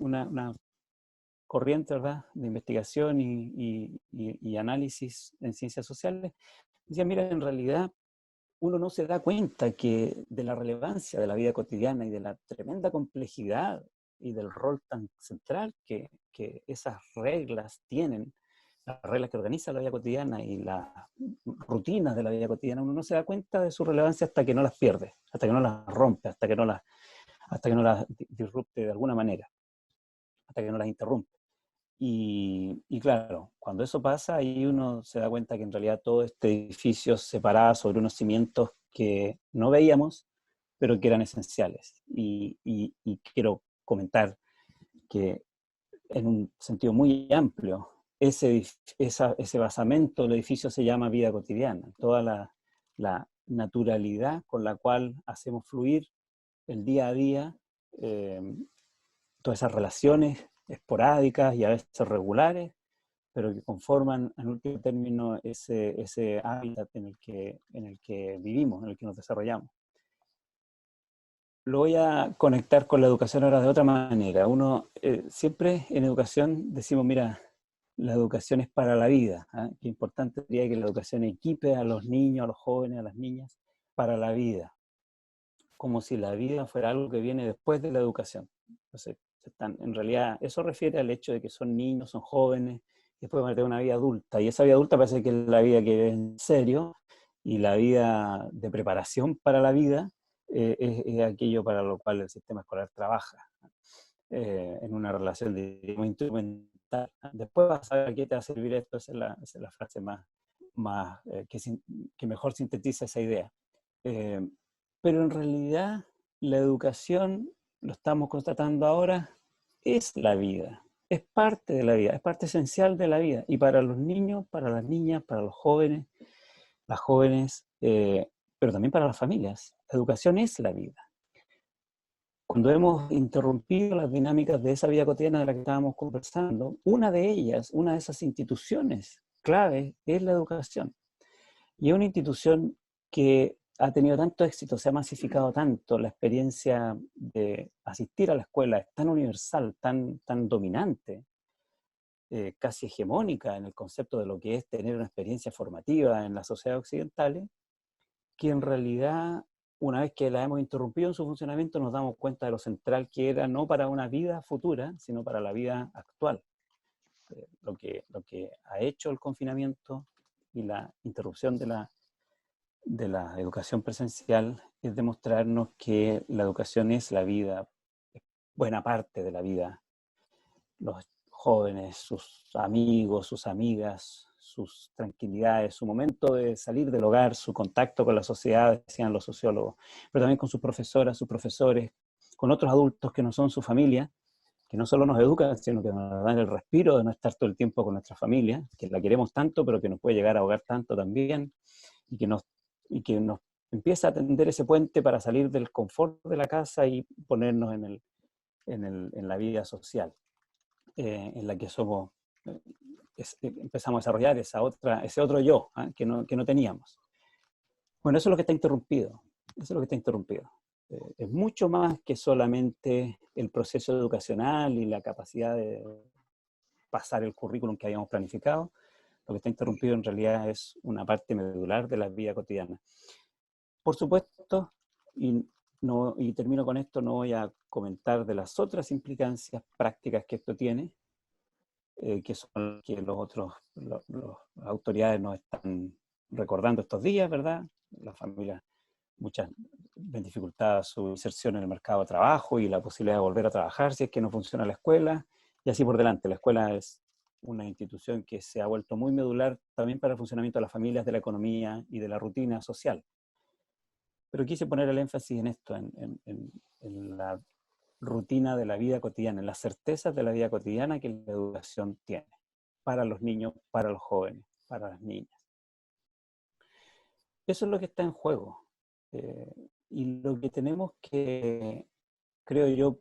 una corriente, ¿verdad?, de investigación y análisis en ciencias sociales, decía, mira, en realidad uno no se da cuenta que de la relevancia de la vida cotidiana y de la tremenda complejidad y del rol tan central que esas reglas tienen, las reglas que organizan la vida cotidiana y las rutinas de la vida cotidiana, uno no se da cuenta de su relevancia hasta que no las pierde, hasta que no las rompe, hasta que no las disrupte de alguna manera, hasta que no las interrumpe. Y claro, cuando eso pasa, ahí uno se da cuenta que en realidad todo este edificio se paraba sobre unos cimientos que no veíamos, pero que eran esenciales. Y quiero comentar que en un sentido muy amplio, ese basamento del edificio se llama vida cotidiana. Toda la naturalidad con la cual hacemos fluir el día a día, eh, todas esas relaciones esporádicas y a veces regulares, pero que conforman en último término ese hábitat en el que vivimos, en el que nos desarrollamos. Lo voy a conectar con la educación ahora de otra manera. Uno siempre en educación decimos, mira, la educación es para la vida. ¿Eh? Qué importante sería que la educación equipe a los niños, a los jóvenes, a las niñas, para la vida. Como si la vida fuera algo que viene después de la educación. Entonces, en realidad, eso refiere al hecho de que son niños, son jóvenes, y después van a tener una vida adulta. Y esa vida adulta parece que es la vida que es en serio, y la vida de preparación para la vida es aquello para lo cual el sistema escolar trabaja, en una relación de instrumental. Después vas a ver a qué te va a servir esto, esa es la frase que mejor sintetiza esa idea. Eh, pero en realidad la educación, lo estamos constatando ahora, es la vida, es parte de la vida, es parte esencial de la vida. Y para los niños, para las niñas, para los jóvenes, las jóvenes, pero también para las familias, la educación es la vida. Cuando hemos interrumpido las dinámicas de esa vida cotidiana de la que estábamos conversando, una de ellas, una de esas instituciones clave es la educación. Y es una institución que ha tenido tanto éxito, se ha masificado tanto, la experiencia de asistir a la escuela es tan universal, tan dominante, casi hegemónica en el concepto de lo que es tener una experiencia formativa en las sociedades occidentales, que en realidad, una vez que la hemos interrumpido en su funcionamiento, nos damos cuenta de lo central que era, no para una vida futura, sino para la vida actual. Lo que ha hecho el confinamiento y la interrupción de la educación presencial es demostrarnos que la educación es la vida, buena parte de la vida. Los jóvenes, sus amigos, sus amigas, sus tranquilidades, su momento de salir del hogar, su contacto con la sociedad, decían los sociólogos, pero también con sus profesoras, sus profesores, con otros adultos que no son su familia, que no solo nos educan, sino que nos dan el respiro de no estar todo el tiempo con nuestra familia, que la queremos tanto, pero que nos puede llegar a ahogar tanto también, y que nos empieza a tender ese puente para salir del confort de la casa y ponernos en la vida social, en la que somos, empezamos a desarrollar ese otro yo, que no teníamos. Bueno, eso es lo que está interrumpido, eso es lo que está interrumpido. Es mucho más que solamente el proceso educacional y la capacidad de pasar el currículum que habíamos planificado. Lo que está interrumpido en realidad es una parte medular de la vida cotidiana. Por supuesto, y termino con esto, no voy a comentar de las otras implicancias prácticas que esto tiene, que son que las autoridades nos están recordando estos días, ¿verdad? Las familias, muchas ven dificultada su inserción en el mercado de trabajo y la posibilidad de volver a trabajar si es que no funciona la escuela, y así por delante. La escuela es una institución que se ha vuelto muy medular también para el funcionamiento de las familias, de la economía y de la rutina social. Pero quise poner el énfasis en esto, en la rutina de la vida cotidiana, en las certezas de la vida cotidiana que la educación tiene para los niños, para los jóvenes, para las niñas. Eso es lo que está en juego. Y lo que tenemos que, creo yo,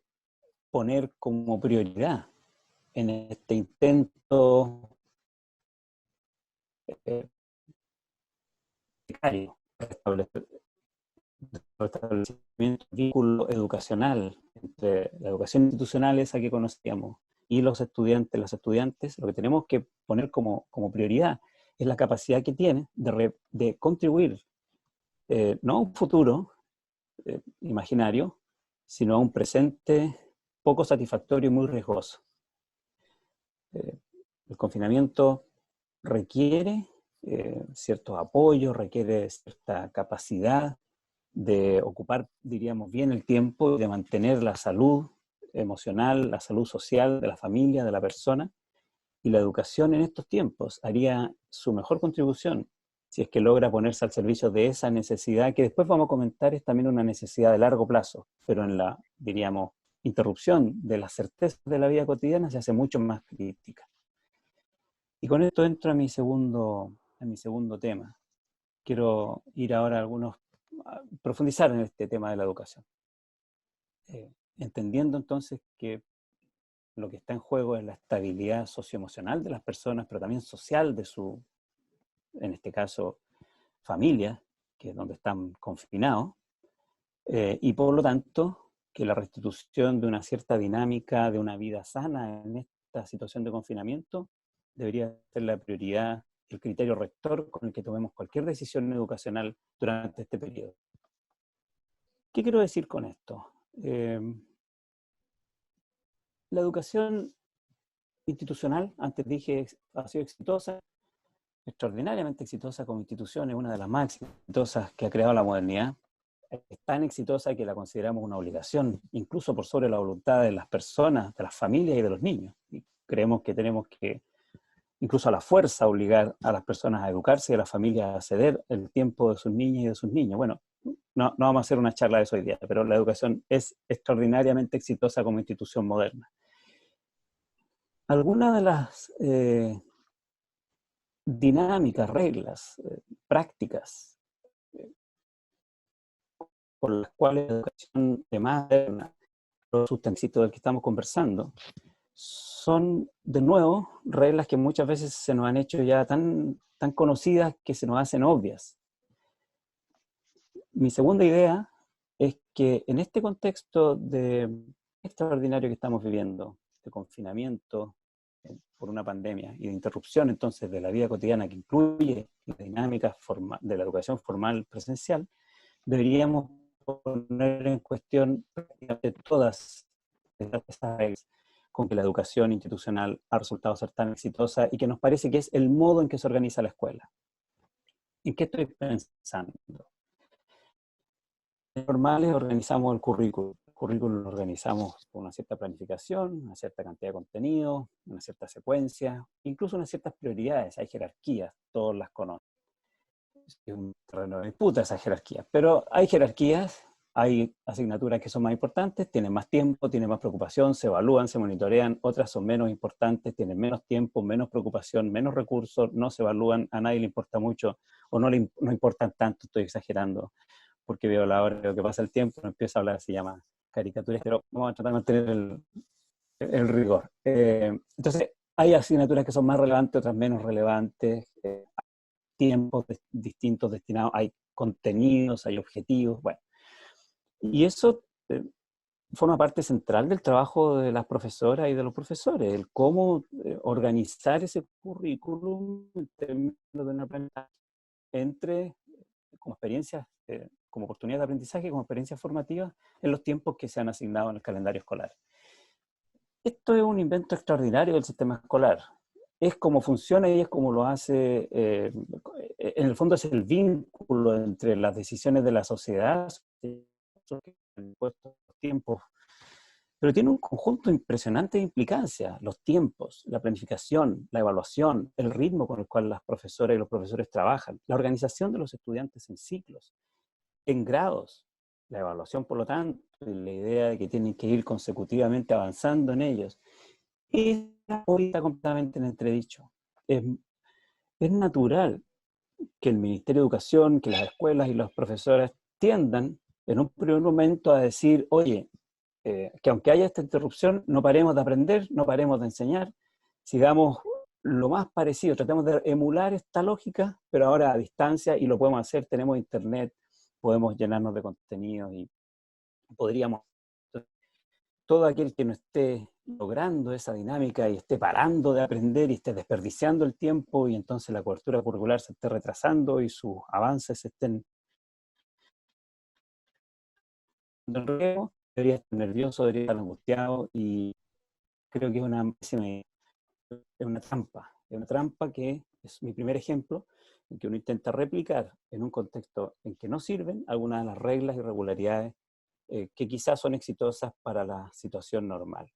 poner como prioridad en este intento precario establecimiento de vínculo educacional entre la educación institucional, esa que conocíamos, y los estudiantes, las estudiantes, lo que tenemos que poner como prioridad es la capacidad que tiene de contribuir, no a un futuro imaginario, sino a un presente poco satisfactorio y muy riesgoso. El confinamiento requiere ciertos apoyos, requiere cierta capacidad de ocupar, diríamos, bien el tiempo y de mantener la salud emocional, la salud social de la familia, de la persona. Y la educación en estos tiempos haría su mejor contribución si es que logra ponerse al servicio de esa necesidad, que después vamos a comentar es también una necesidad de largo plazo, pero en la, diríamos, interrupción de las certezas de la vida cotidiana se hace mucho más crítica. Y con esto entro a mi segundo tema. Quiero ir ahora a profundizar en este tema de la educación. Entendiendo entonces que lo que está en juego es la estabilidad socioemocional de las personas, pero también social de su, en este caso, familia, que es donde están confinados, y por lo tanto que la restitución de una cierta dinámica, de una vida sana en esta situación de confinamiento, debería ser la prioridad, el criterio rector con el que tomemos cualquier decisión educacional durante este periodo. ¿Qué quiero decir con esto? La educación institucional, antes dije, ha sido exitosa, extraordinariamente exitosa como institución, es una de las más exitosas que ha creado la modernidad. Es tan exitosa que la consideramos una obligación, incluso por sobre la voluntad de las personas, de las familias y de los niños. Y creemos que tenemos que, incluso a la fuerza, obligar a las personas a educarse y a las familias a ceder el tiempo de sus niñas y de sus niños. Bueno, no vamos a hacer una charla de eso hoy día, pero la educación es extraordinariamente exitosa como institución moderna. Algunas de las dinámicas, reglas, prácticas por las cuales la educación de moderna, los sustancitos del que estamos conversando, son de nuevo reglas que muchas veces se nos han hecho ya tan conocidas que se nos hacen obvias. Mi segunda idea es que en este contexto extraordinario que estamos viviendo, de confinamiento por una pandemia y de interrupción entonces de la vida cotidiana que incluye la dinámica de la educación formal presencial, deberíamos poner en cuestión prácticamente todas esas reglas con que la educación institucional ha resultado ser tan exitosa y que nos parece que es el modo en que se organiza la escuela. ¿En qué estoy pensando? Normales organizamos el currículum. El currículum lo organizamos con una cierta planificación, una cierta cantidad de contenido, una cierta secuencia, incluso unas ciertas prioridades. Hay jerarquías, todos las conocen. Es un terreno de disputa esa jerarquía, pero hay jerarquías, hay asignaturas que son más importantes, tienen más tiempo, tienen más preocupación, se evalúan, se monitorean, otras son menos importantes, tienen menos tiempo, menos preocupación, menos recursos, no se evalúan, a nadie le importa mucho, o no importan tanto, estoy exagerando, porque veo la hora de lo que pasa el tiempo, no empiezo a hablar, se llama caricaturas, pero vamos a tratar de mantener el rigor. Entonces, hay asignaturas que son más relevantes, otras menos relevantes, tiempos distintos destinados, hay contenidos, hay objetivos, bueno. Y eso forma parte central del trabajo de las profesoras y de los profesores, el cómo organizar ese currículum en términos de un aprendizaje entre, como experiencias, como oportunidades de aprendizaje, como experiencias formativas en los tiempos que se han asignado en el calendario escolar. Esto es un invento extraordinario del sistema escolar. Es como funciona y es como lo hace, en el fondo es el vínculo entre las decisiones de la sociedad, los tiempos, pero tiene un conjunto impresionante de implicancias, los tiempos, la planificación, la evaluación, el ritmo con el cual las profesoras y los profesores trabajan, la organización de los estudiantes en ciclos, en grados, la evaluación por lo tanto, y la idea de que tienen que ir consecutivamente avanzando en ellos. Es ahorita completamente en entredicho. Es natural que el Ministerio de Educación, que las escuelas y los profesores tiendan en un primer momento a decir, oye, que aunque haya esta interrupción, no paremos de aprender, no paremos de enseñar, sigamos lo más parecido, tratemos de emular esta lógica, pero ahora a distancia y lo podemos hacer, tenemos internet, podemos llenarnos de contenidos y podríamos, todo aquel que no esté logrando esa dinámica y esté parando de aprender y esté desperdiciando el tiempo y entonces la cobertura curricular se esté retrasando y sus avances se estén en riesgo, debería estar nervioso, debería estar angustiado y creo que es una trampa que es mi primer ejemplo en que uno intenta replicar en un contexto en que no sirven algunas de las reglas y regularidades que quizás son exitosas para la situación normal.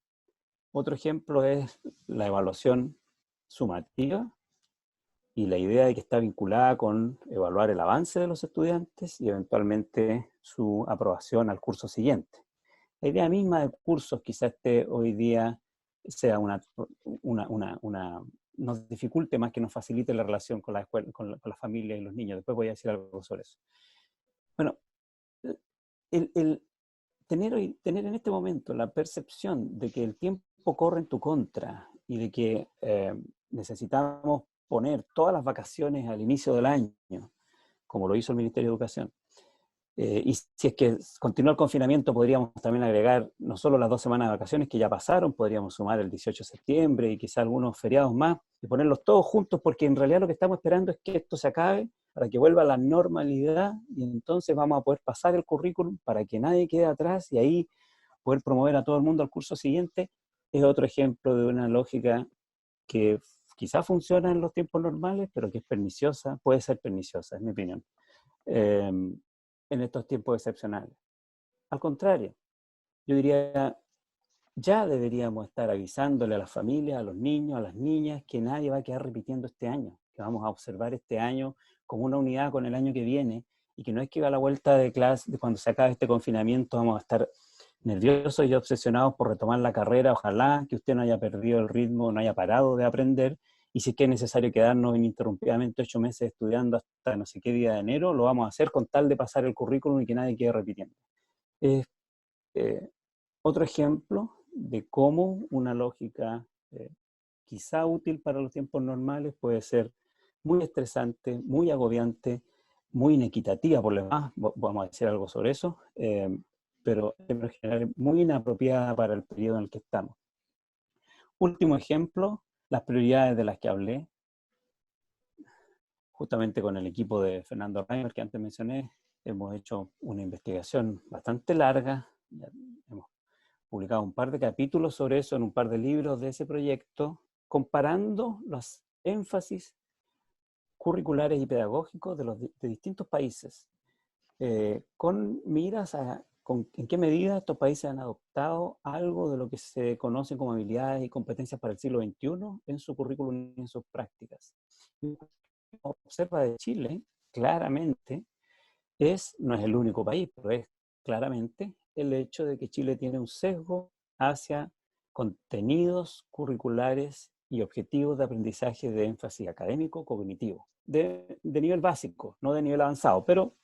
Otro ejemplo es la evaluación sumativa y la idea de que está vinculada con evaluar el avance de los estudiantes y eventualmente su aprobación al curso siguiente. La idea misma de cursos quizás hoy día sea nos dificulte más que nos facilite la relación con la escuela, con la familia y los niños. Después voy a decir algo sobre eso. Bueno, el tener en este momento la percepción de que el tiempo corre en tu contra y de que necesitamos poner todas las vacaciones al inicio del año, como lo hizo el Ministerio de Educación, y si es que continúa el confinamiento, podríamos también agregar no solo las 2 semanas de vacaciones que ya pasaron, podríamos sumar el 18 de septiembre y quizá algunos feriados más, y ponerlos todos juntos, porque en realidad lo que estamos esperando es que esto se acabe para que vuelva a la normalidad y entonces vamos a poder pasar el currículum para que nadie quede atrás y ahí poder promover a todo el mundo al curso siguiente. Es otro ejemplo de una lógica que quizá funciona en los tiempos normales, pero que es perniciosa, puede ser perniciosa, es mi opinión. Eh, en estos tiempos excepcionales. Al contrario, yo diría, ya deberíamos estar avisándole a las familias, a los niños, a las niñas, que nadie va a quedar repitiendo este año, que vamos a observar este año como una unidad con el año que viene, y que no es que a la vuelta de clase, de cuando se acabe este confinamiento, vamos a estar nerviosos y obsesionados por retomar la carrera. Ojalá que usted no haya perdido el ritmo, no haya parado de aprender, y si es que es necesario quedarnos ininterrumpidamente 8 meses estudiando hasta no sé qué día de enero, lo vamos a hacer con tal de pasar el currículum y que nadie quede repitiendo. Es eh, otro ejemplo de cómo una lógica quizá útil para los tiempos normales puede ser muy estresante, muy agobiante, muy inequitativa por lo demás, vamos a decir algo sobre eso, pero en general muy inapropiada para el periodo en el que estamos. Último ejemplo, las prioridades de las que hablé, justamente con el equipo de Fernando Reimer que antes mencioné, hemos hecho una investigación bastante larga, hemos publicado un par de capítulos sobre eso en un par de libros de ese proyecto, comparando los énfasis curriculares y pedagógicos de distintos países, con miras en qué medida estos países han adoptado algo de lo que se conocen como habilidades y competencias para el siglo XXI en su currículum y en sus prácticas. Observa de Chile, claramente, no es el único país, pero es claramente el hecho de que Chile tiene un sesgo hacia contenidos curriculares y objetivos de aprendizaje de énfasis académico cognitivo, de nivel básico, no de nivel avanzado, pero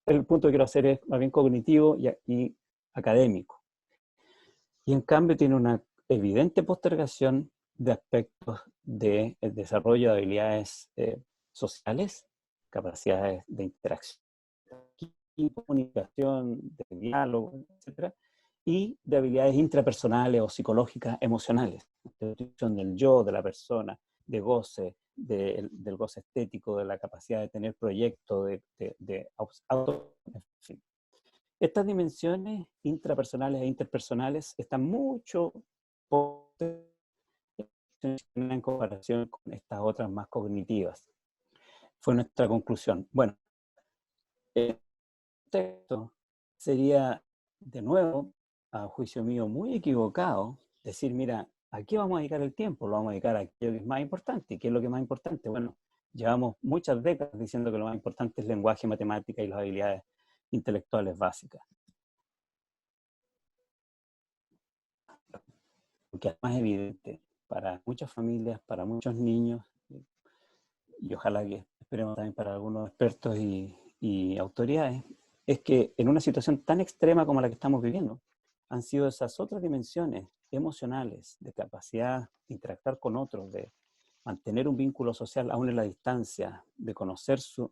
el punto que quiero hacer es más bien cognitivo y académico. Y en cambio tiene una evidente postergación de aspectos del desarrollo de habilidades sociales, capacidades de interacción, comunicación, de diálogo, etcétera, y de habilidades intrapersonales o psicológicas emocionales, de utilización del yo, de la persona, de goce, del goce estético, de la capacidad de tener proyectos, de auto, en fin. Estas dimensiones intrapersonales e interpersonales están mucho en comparación con estas otras más cognitivas. Fue nuestra conclusión. Bueno, esto sería, de nuevo, a juicio mío, muy equivocado decir, mira, ¿a qué vamos a dedicar el tiempo? Lo vamos a dedicar a aquello que es más importante. ¿Qué es lo que es más importante? Bueno, llevamos muchas décadas diciendo que lo más importante es lenguaje, matemática y las habilidades intelectuales básicas. Porque es más evidente para muchas familias, para muchos niños, y ojalá que esperemos también para algunos expertos y autoridades, es que en una situación tan extrema como la que estamos viviendo, han sido esas otras dimensiones emocionales, de capacidad de interactuar con otros, de mantener un vínculo social aún en la distancia, de conocer su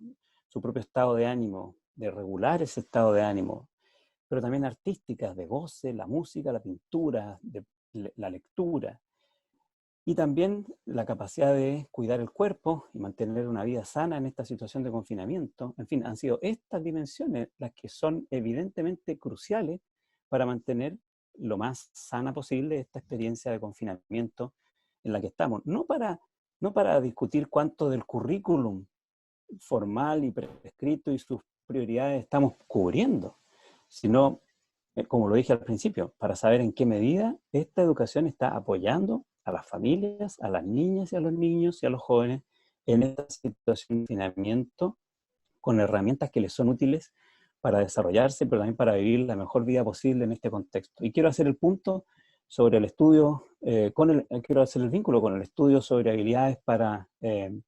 propio estado de ánimo, de regular ese estado de ánimo, pero también artísticas, de goce, la música, la pintura, la lectura, y también la capacidad de cuidar el cuerpo y mantener una vida sana en esta situación de confinamiento. En fin, han sido estas dimensiones las que son evidentemente cruciales para mantener lo más sana posible esta experiencia de confinamiento en la que estamos. No para discutir cuánto del currículum formal y prescrito y sus prioridades estamos cubriendo, sino, como lo dije al principio, para saber en qué medida esta educación está apoyando a las familias, a las niñas y a los niños y a los jóvenes en esta situación de confinamiento con herramientas que les son útiles para desarrollarse, pero también para vivir la mejor vida posible en este contexto. Y quiero hacer el punto sobre el estudio, quiero hacer el vínculo con el estudio sobre habilidades para el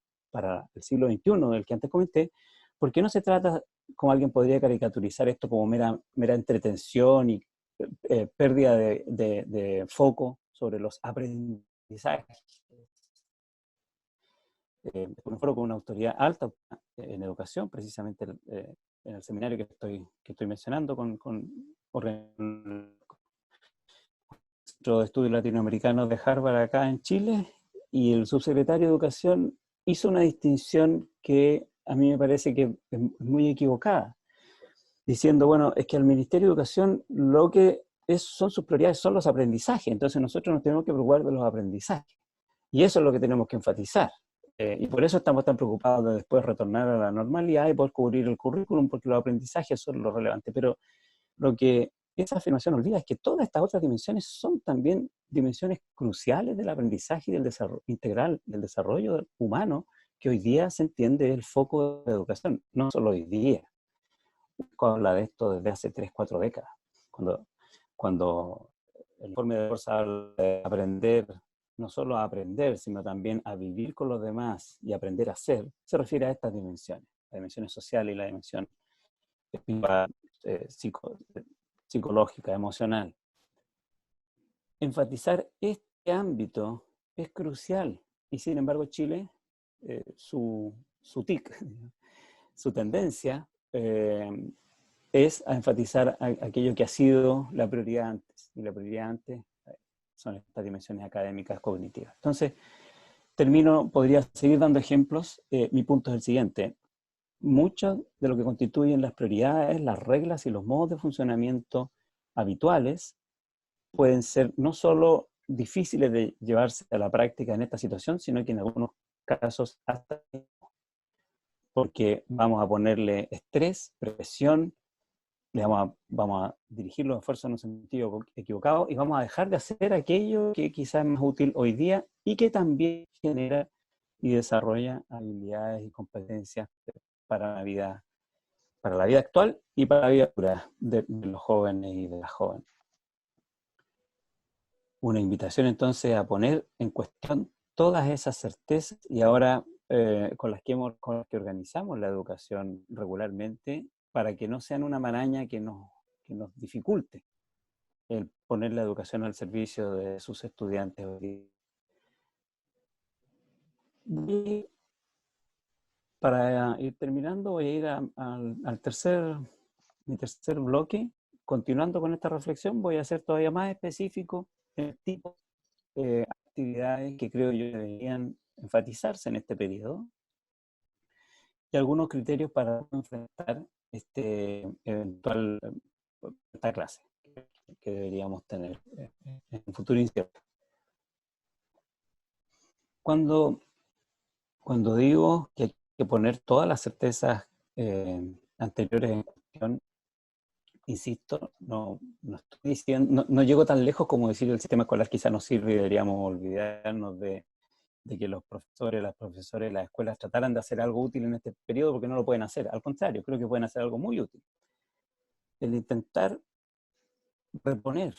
siglo XXI, del que antes comenté, porque no se trata, como alguien podría caricaturizar esto como mera entretención y pérdida de foco sobre los aprendizajes. Un foro con una autoridad alta en educación, precisamente en el seminario que estoy mencionando con el Centro de Estudios Latinoamericanos de Harvard acá en Chile, y el subsecretario de Educación hizo una distinción que a mí me parece que es muy equivocada, diciendo, bueno, es que al Ministerio de Educación lo que son sus prioridades son los aprendizajes, entonces nosotros nos tenemos que preocupar de los aprendizajes. Y eso es lo que tenemos que enfatizar. Y por eso estamos tan preocupados de después retornar a la normalidad y poder cubrir el currículum, porque los aprendizajes son lo relevante. Pero lo que esa afirmación olvida es que todas estas otras dimensiones son también dimensiones cruciales del aprendizaje y del desarrollo integral, del desarrollo humano, que hoy día se entiende el foco de la educación. No solo hoy día, habla de esto desde hace 3, 4 décadas. Cuando el informe de Forza habla de aprender, no solo a aprender, sino también a vivir con los demás y aprender a ser, se refiere a estas dimensiones, la dimensión social y la dimensión psicológica, emocional. Enfatizar este ámbito es crucial, y sin embargo Chile, su tic, su tendencia, es a enfatizar aquello que ha sido la prioridad antes, y la prioridad antes son estas dimensiones académicas cognitivas. Entonces, podría seguir dando ejemplos. Mi punto es el siguiente. Mucho de lo que constituyen las prioridades, las reglas y los modos de funcionamiento habituales pueden ser no solo difíciles de llevarse a la práctica en esta situación, sino que en algunos casos hasta porque vamos a ponerle estrés, presión, vamos a dirigir los esfuerzos en un sentido equivocado y vamos a dejar de hacer aquello que quizás es más útil hoy día y que también genera y desarrolla habilidades y competencias para la vida actual y para la vida futura de los jóvenes y de las jóvenes. Una invitación entonces a poner en cuestión todas esas certezas y ahora con las que organizamos la educación regularmente, para que no sean una maraña que nos dificulte el poner la educación al servicio de sus estudiantes. Y para ir terminando, voy a ir al mi tercer bloque. Continuando con esta reflexión, voy a ser todavía más específico en el tipo de actividades que creo yo deberían enfatizarse en este periodo y algunos criterios para enfrentar esta clase que deberíamos tener en un futuro incierto. Cuando digo que hay que poner todas las certezas anteriores en cuestión, insisto, no estoy diciendo, no llego tan lejos como decir el sistema escolar quizá no sirve y deberíamos olvidarnos de que los profesores, las profesoras, las escuelas trataran de hacer algo útil en este periodo, porque no lo pueden hacer. Al contrario, creo que pueden hacer algo muy útil. El intentar reponer,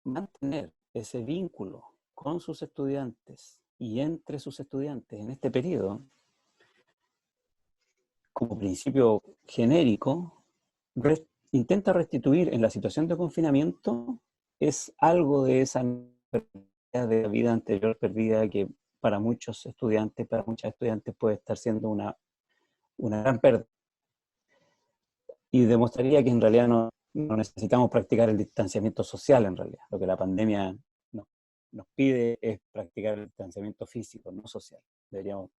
mantener ese vínculo con sus estudiantes y entre sus estudiantes en este periodo, como principio genérico, intenta restituir en la situación de confinamiento es algo de esa de vida anterior perdida que para muchos estudiantes, para muchas estudiantes puede estar siendo una gran pérdida. y demostraría que en realidad no necesitamos practicar el distanciamiento social en realidad. Lo que la pandemia nos pide es practicar el distanciamiento físico, no social. Deberíamos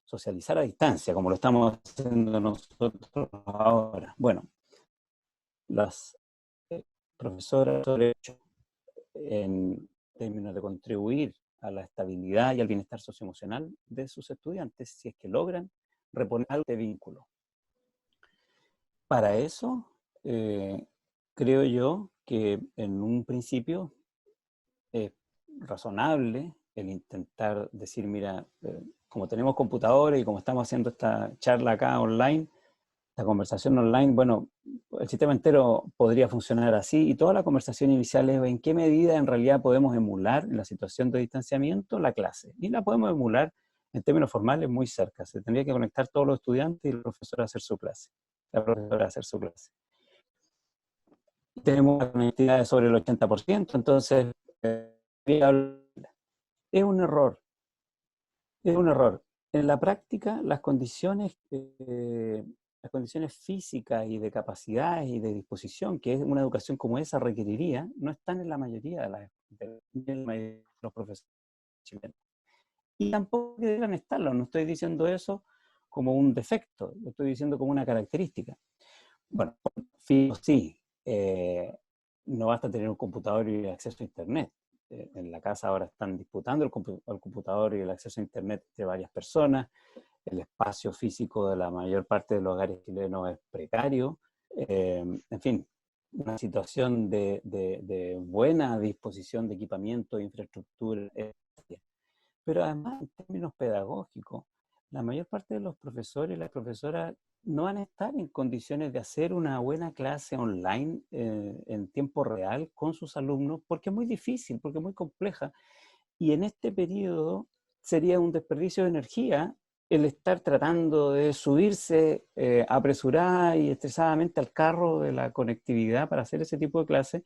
socializar a distancia, como lo estamos haciendo nosotros ahora. Bueno, las profesoras sobre hecho en términos de contribuir a la estabilidad y al bienestar socioemocional de sus estudiantes, si es que logran reponer este vínculo. Para eso, creo yo que en un principio es razonable el intentar decir, mira, como tenemos computadores y como estamos haciendo esta charla acá online, la conversación online, bueno, el sistema entero podría funcionar así y toda la conversación inicial es en qué medida en realidad podemos emular en la situación de distanciamiento la clase. Y la podemos emular en términos formales muy cerca. Se tendría que conectar todos los estudiantes y el profesor a hacer su clase. La profesora a hacer su clase. Tenemos una conectividad de sobre el 80%, entonces es un error. Es un error. En la práctica, las condiciones físicas y de capacidades y de disposición que una educación como esa requeriría, no están en la mayoría de los profesores chilenos. Y tampoco deberían estarlo. No estoy diciendo eso como un defecto, lo estoy diciendo como una característica. Bueno, sí, no basta tener un computador y acceso a Internet. En la casa ahora están disputando el computador y el acceso a Internet de varias personas. El espacio físico de la mayor parte de los hogares chilenos es precario. En fin, una situación de buena disposición de equipamiento e infraestructura. Pero además, en términos pedagógicos, la mayor parte de los profesores y las profesoras no van a estar en condiciones de hacer una buena clase online en tiempo real con sus alumnos, porque es muy difícil, porque es muy compleja. Y en este periodo sería un desperdicio de energía el estar tratando de subirse apresurada y estresadamente al carro de la conectividad para hacer ese tipo de clases,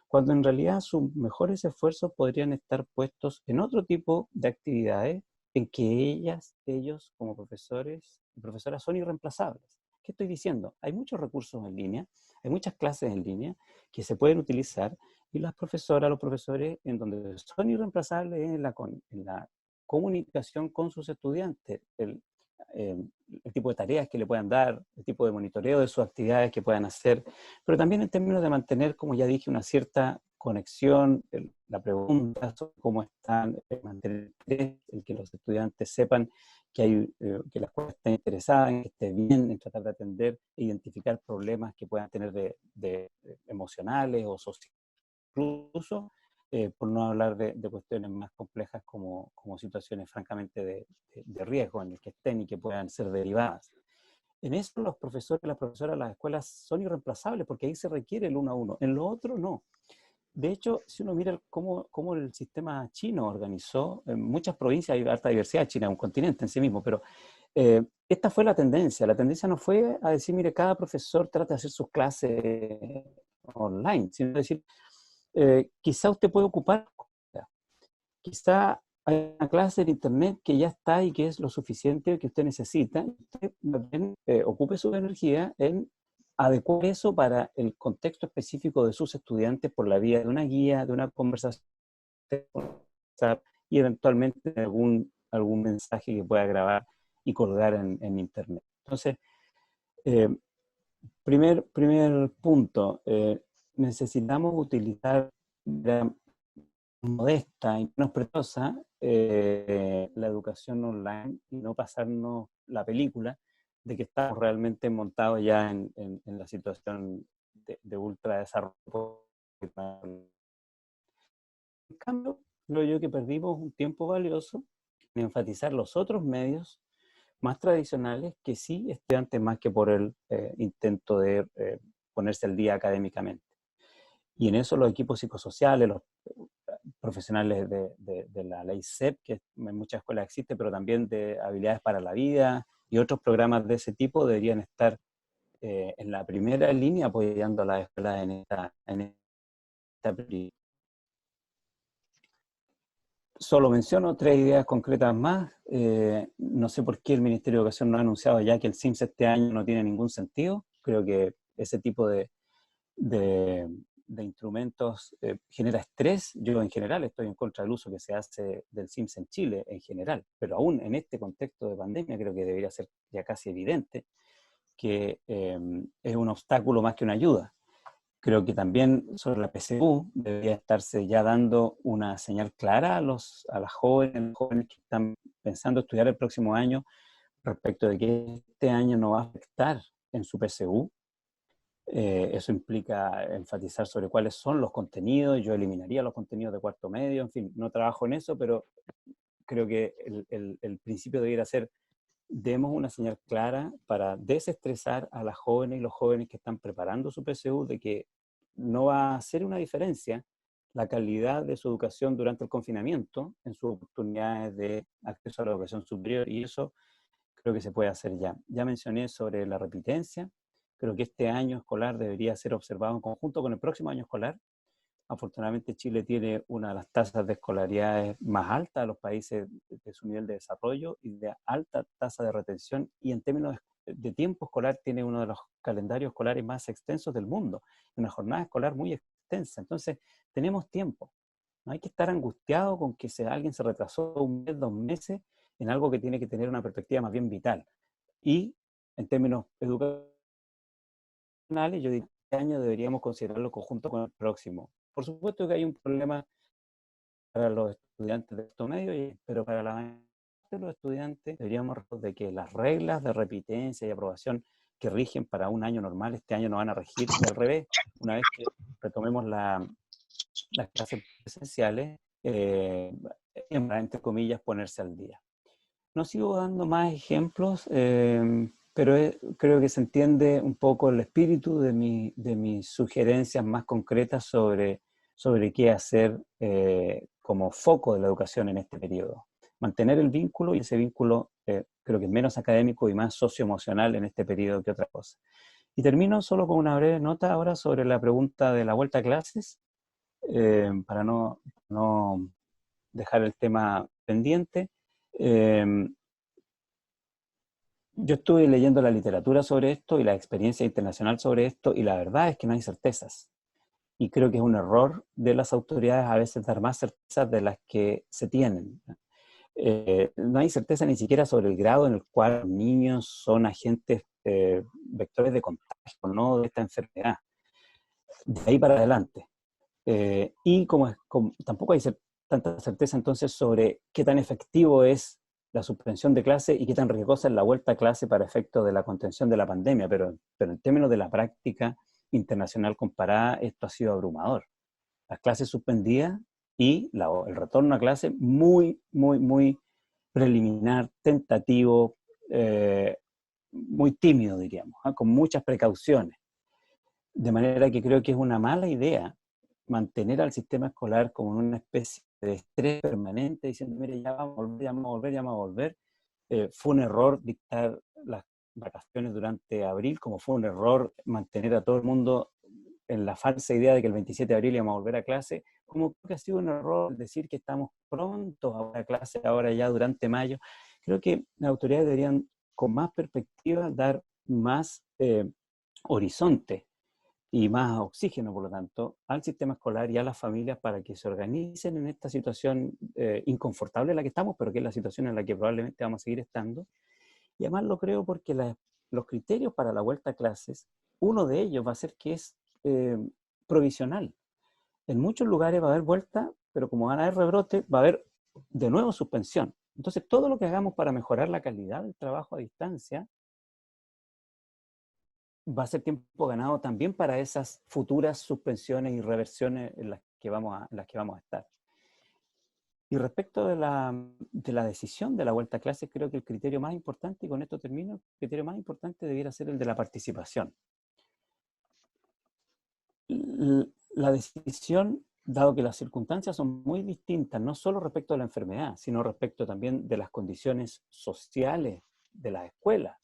cuando en realidad sus mejores esfuerzos podrían estar puestos en otro tipo de actividades en que ellos como profesores y profesoras son irreemplazables. ¿Qué estoy diciendo? Hay muchos recursos en línea, hay muchas clases en línea que se pueden utilizar y las profesoras, los profesores, en donde son irreemplazables en la comunicación con sus estudiantes, el tipo de tareas que le puedan dar, el tipo de monitoreo de sus actividades que puedan hacer, pero también en términos de mantener, como ya dije, una cierta conexión, la pregunta sobre cómo están, mantener el que los estudiantes sepan que la escuela está interesada en que esté bien, en tratar de atender e identificar problemas que puedan tener de emocionales o sociales, incluso por no hablar de cuestiones más complejas como situaciones francamente de riesgo en el que estén y que puedan ser derivadas. En eso los profesores, las profesoras, las escuelas son irreemplazables porque ahí se requiere el uno a uno. En lo otro no. De hecho, si uno mira cómo el sistema chino organizó, en muchas provincias hay harta diversidad, China es un continente en sí mismo, pero esta fue la tendencia. La tendencia no fue a decir, mire, cada profesor trata de hacer sus clases online, sino decir, quizá usted puede ocupar, quizá hay una clase en internet que ya está y que es lo suficiente que usted necesita. Usted también ocupe su energía en adecuar eso para el contexto específico de sus estudiantes por la vía de una guía, de una conversación y eventualmente algún mensaje que pueda grabar y colgar en internet. Entonces, eh, primer punto, necesitamos utilizar modesta y menos pretiosa la educación online y no pasarnos la película de que estamos realmente montados ya en la situación de ultra desarrollo. En cambio, creo yo que perdimos un tiempo valioso en enfatizar los otros medios más tradicionales que sí estudiantes más que por el intento de ponerse al día académicamente. Y en eso los equipos psicosociales, los profesionales de la ley CEP, que en muchas escuelas existe, pero también de habilidades para la vida y otros programas de ese tipo deberían estar en la primera línea apoyando a las escuelas en esta prioridad. Solo menciono tres ideas concretas más. No sé por qué el Ministerio de Educación no ha anunciado ya que el CIMSS este año no tiene ningún sentido. Creo que ese tipo de, de instrumentos genera estrés. Yo en general estoy en contra del uso que se hace del SIMS en Chile, en general, pero aún en este contexto de pandemia creo que debería ser ya casi evidente que es un obstáculo más que una ayuda. Creo que también sobre la PSU debería estarse ya dando una señal clara a las jóvenes que están pensando estudiar el próximo año respecto de que este año no va a afectar en su PSU. Eso implica enfatizar sobre cuáles son los contenidos. Yo eliminaría los contenidos de cuarto medio, en fin, no trabajo en eso, pero creo que el principio debería ser: demos una señal clara para desestresar a las jóvenes y los jóvenes que están preparando su PSU de que no va a hacer una diferencia la calidad de su educación durante el confinamiento en sus oportunidades de acceso a la educación superior, y eso creo que se puede hacer ya. Ya mencioné sobre la repitencia. Creo que este año escolar debería ser observado en conjunto con el próximo año escolar. Afortunadamente Chile tiene una de las tasas de escolaridad más altas de los países de su nivel de desarrollo y de alta tasa de retención, y en términos de tiempo escolar tiene uno de los calendarios escolares más extensos del mundo, una jornada escolar muy extensa. Entonces tenemos tiempo, no hay que estar angustiado con que alguien se retrasó un mes, 2 meses en algo que tiene que tener una perspectiva más bien vital. Y en términos educacionales, yo diría que este año deberíamos considerarlo conjunto con el próximo. Por supuesto que hay un problema para los estudiantes de estos medios, pero para la mayoría de los estudiantes deberíamos recordar de que las reglas de repitencia y aprobación que rigen para un año normal, este año no van a regir, y al revés, una vez que retomemos las clases presenciales, entre comillas, ponerse al día. No sigo dando más ejemplos, pero creo que se entiende un poco el espíritu de mis sugerencias más concretas sobre qué hacer como foco de la educación en este periodo. Mantener el vínculo, y ese vínculo creo que es menos académico y más socioemocional en este periodo que otra cosa. Y termino solo con una breve nota ahora sobre la pregunta de la vuelta a clases, para no dejar el tema pendiente. Yo estuve leyendo la literatura sobre esto y la experiencia internacional sobre esto, y la verdad es que no hay certezas. Y creo que es un error de las autoridades a veces dar más certezas de las que se tienen. No hay certeza ni siquiera sobre el grado en el cual los niños son agentes vectores de contagio, ¿no?, de esta enfermedad. De ahí para adelante. Y tampoco hay tanta certeza entonces sobre qué tan efectivo es la suspensión de clase y qué tan riesgosa es la vuelta a clase para efectos de la contención de la pandemia, pero en términos de la práctica internacional comparada, esto ha sido abrumador. Las clases suspendidas y el retorno a clase muy, muy, muy preliminar, tentativo, muy tímido, diríamos, con muchas precauciones. De manera que creo que es una mala idea mantener al sistema escolar como en una especie de estrés permanente, diciendo: mire, ya vamos a volver, ya vamos a volver, ya vamos a volver. Fue un error dictar las vacaciones durante abril, como fue un error mantener a todo el mundo en la falsa idea de que el 27 de abril íbamos a volver a clase, como que ha sido un error decir que estamos prontos a volver a clase ahora ya durante mayo. Creo que las autoridades deberían, con más perspectiva, dar más horizonte y más oxígeno, por lo tanto, al sistema escolar y a las familias para que se organicen en esta situación inconfortable en la que estamos, pero que es la situación en la que probablemente vamos a seguir estando. Y además lo creo porque los criterios para la vuelta a clases, uno de ellos va a ser que es eh, provisional. En muchos lugares va a haber vuelta, pero como van a haber rebrote, va a haber de nuevo suspensión. Entonces, todo lo que hagamos para mejorar la calidad del trabajo a distancia va a ser tiempo ganado también para esas futuras suspensiones y reversiones en las que vamos a estar. Y respecto de la decisión de la vuelta a clases, creo que el criterio más importante, y con esto termino, el criterio más importante debiera ser el de la participación. La decisión, dado que las circunstancias son muy distintas, no solo respecto a la enfermedad, sino respecto también de las condiciones sociales de las escuelas,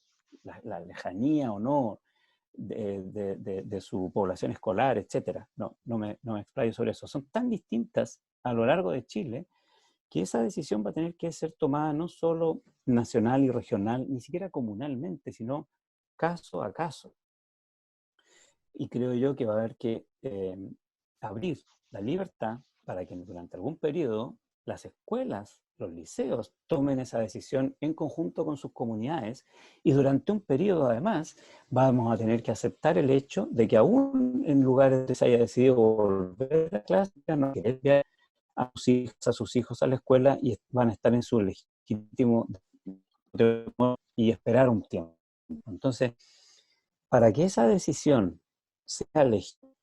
la lejanía o no de su población escolar, etcétera. No me explayo sobre eso. Son tan distintas a lo largo de Chile que esa decisión va a tener que ser tomada no solo nacional y regional, ni siquiera comunalmente, sino caso a caso. y creo yo que va a haber que abrir la libertad para que durante algún periodo las escuelas, los liceos, tomen esa decisión en conjunto con sus comunidades, y durante un periodo además vamos a tener que aceptar el hecho de que aún en lugares donde se haya decidido volver a clase, no querer enviar a sus hijos a la escuela y van a estar en su legítimo y esperar un tiempo. Entonces, para que esa decisión sea legítima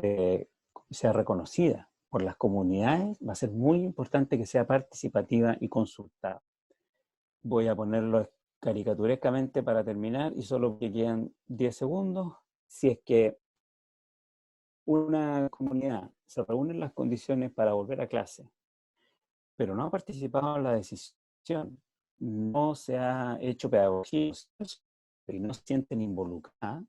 y sea reconocida por las comunidades, va a ser muy importante que sea participativa y consultada. Voy a ponerlo caricaturescamente para terminar, y solo que quedan 10 segundos. Si es que una comunidad se reúne en las condiciones para volver a clase, pero no ha participado en la decisión, no se ha hecho pedagogía y no se sienten involucradas,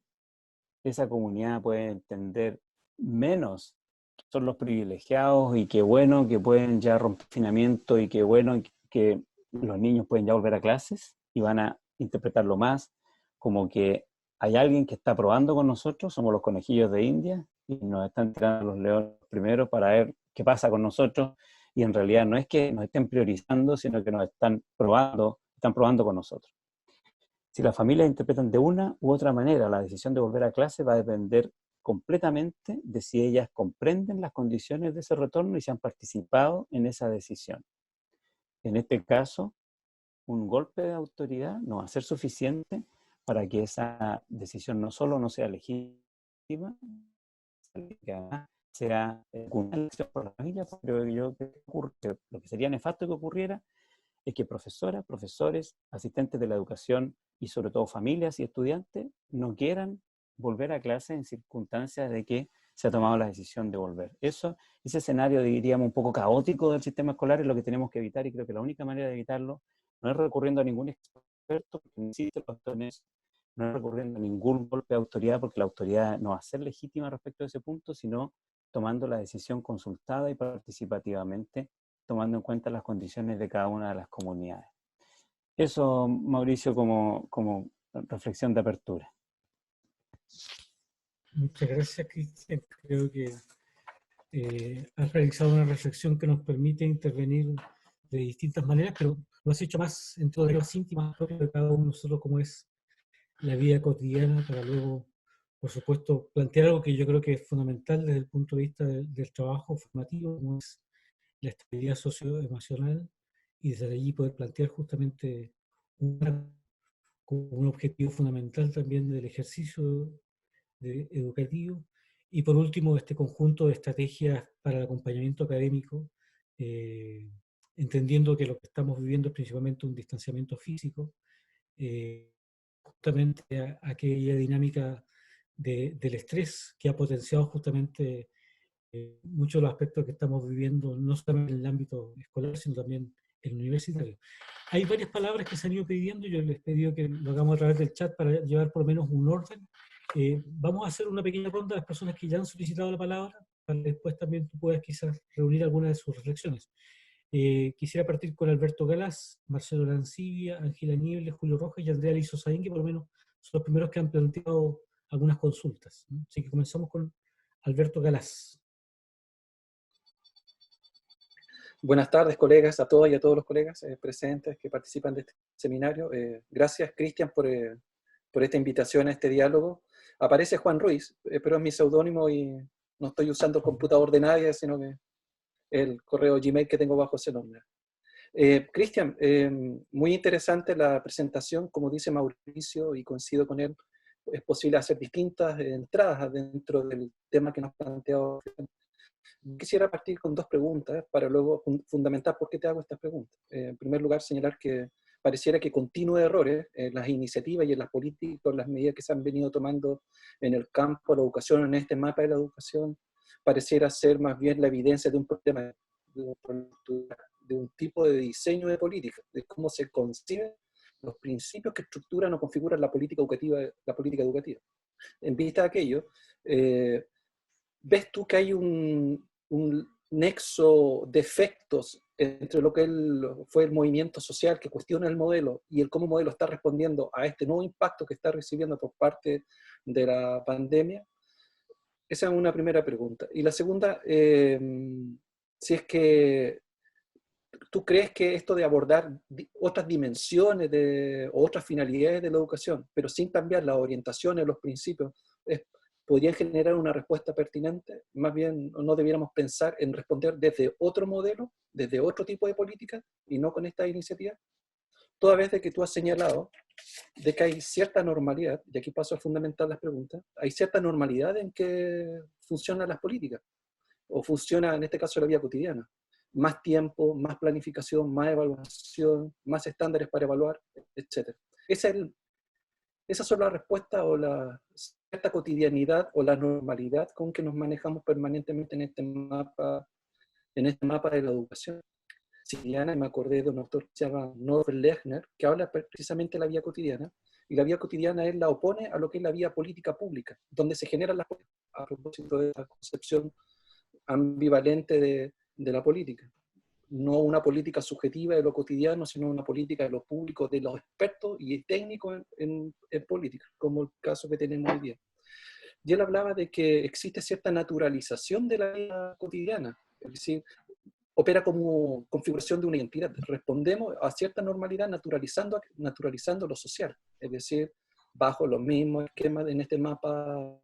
esa comunidad puede entender menos que son los privilegiados y qué bueno que pueden ya romper confinamiento y qué bueno que los niños pueden ya volver a clases, y van a interpretarlo más como que hay alguien que está probando con nosotros, somos los conejillos de India y nos están tirando los leones primero para ver qué pasa con nosotros, y en realidad no es que nos estén priorizando, sino que nos están probando con nosotros. Si las familias interpretan de una u otra manera la decisión de volver a clase, va a depender completamente de si ellas comprenden las condiciones de ese retorno y si han participado en esa decisión. En este caso, un golpe de autoridad no va a ser suficiente para que esa decisión no solo no sea legítima, sino que además sea una elección por la familia. Pero yo creo que lo que sería nefasto que ocurriera es que profesoras, profesores, asistentes de la educación y sobre todo familias y estudiantes no quieran volver a clase en circunstancias de que se ha tomado la decisión de volver. Ese escenario, diríamos, un poco caótico del sistema escolar es lo que tenemos que evitar, y creo que la única manera de evitarlo no es recurriendo a ningún experto, porque no existe los actores, no es recurriendo a ningún golpe de autoridad, porque la autoridad no va a ser legítima respecto a ese punto, sino tomando la decisión consultada y participativamente, tomando en cuenta las condiciones de cada una de las comunidades. Eso, Mauricio, como reflexión de apertura. Muchas gracias, Cristian. Creo que has realizado una reflexión que nos permite intervenir de distintas maneras, pero lo has hecho más en todo lo íntimas propias de cada uno de nosotros, como es la vida cotidiana, para luego, por supuesto, plantear algo que yo creo que es fundamental desde el punto de vista del trabajo formativo, como es la estabilidad socioemocional, y desde allí poder plantear justamente un objetivo fundamental también del ejercicio educativo. Y por último, este conjunto de estrategias para el acompañamiento académico, eh, entendiendo que lo que estamos viviendo es principalmente un distanciamiento físico, justamente aquella dinámica del estrés que ha potenciado justamente muchos de los aspectos que estamos viviendo, no solamente en el ámbito escolar, sino también en el universitario. Hay varias palabras que se han ido pidiendo, yo les he pedido que lo hagamos a través del chat para llevar por lo menos un orden. Vamos a hacer una pequeña ronda de las personas que ya han solicitado la palabra, para que después también tú puedas quizás reunir algunas de sus reflexiones. Quisiera partir con Alberto Galás, Marcelo Lancibia, Ángela Niebles, Julio Rojas y Andrea Lizo Saín, que por lo menos son los primeros que han planteado algunas consultas, ¿no? Así que comenzamos con Alberto Galás. Buenas tardes, colegas, a todas y a todos los colegas presentes que participan de este seminario. Gracias, Cristian, por esta invitación a este diálogo. Aparece Juan Ruiz, pero es mi seudónimo y no estoy usando el computador de nadie, sino que el correo Gmail que tengo bajo ese nombre. Cristian, muy interesante la presentación, como dice Mauricio, y coincido con él. Es posible hacer distintas entradas dentro del tema que nos ha planteado. Quisiera partir con dos preguntas para luego fundamentar por qué te hago estas preguntas. En primer lugar, señalar que pareciera que continúe errores en las iniciativas y en las políticas, en las medidas que se han venido tomando en el campo de la educación, en este mapa de la educación, pareciera ser más bien la evidencia de un problema, de un tipo de diseño de política, de cómo se conciben los principios que estructuran o configuran la política educativa. En vista de aquello, ¿ves tú que hay un nexo de efectos entre lo que fue el movimiento social que cuestiona el modelo y el cómo el modelo está respondiendo a este nuevo impacto que está recibiendo por parte de la pandemia? Esa es una primera pregunta. Y la segunda, si es que tú crees que esto de abordar otras dimensiones o otras finalidades de la educación, pero sin cambiar las orientaciones, los principios, podrían generar una respuesta pertinente. Más bien, no debiéramos pensar en responder desde otro modelo, desde otro tipo de política, y no con esta iniciativa. Toda vez de que tú has señalado de que hay cierta normalidad, y aquí paso a fundamentar las preguntas, hay cierta normalidad en que funcionan las políticas, o funciona en este caso la vida cotidiana. Más tiempo, más planificación, más evaluación, más estándares para evaluar, etc. Esas son las respuestas o la cierta cotidianidad o la normalidad con que nos manejamos permanentemente en este mapa de la educación. Siciliana, me acordé de un autor que se llama Norbert Lechner, que habla precisamente de la vida cotidiana, y la vida cotidiana él la opone a lo que es la vida política pública, donde se generan las políticas, a propósito de esa concepción ambivalente de la política. No una política subjetiva de lo cotidiano, sino una política de lo público, de los expertos y técnicos en política, como el caso que tenemos hoy día. Y él hablaba de que existe cierta naturalización de la vida cotidiana, es decir, opera como configuración de una identidad. Respondemos a cierta normalidad naturalizando lo social, es decir, bajo los mismos esquemas en este mapa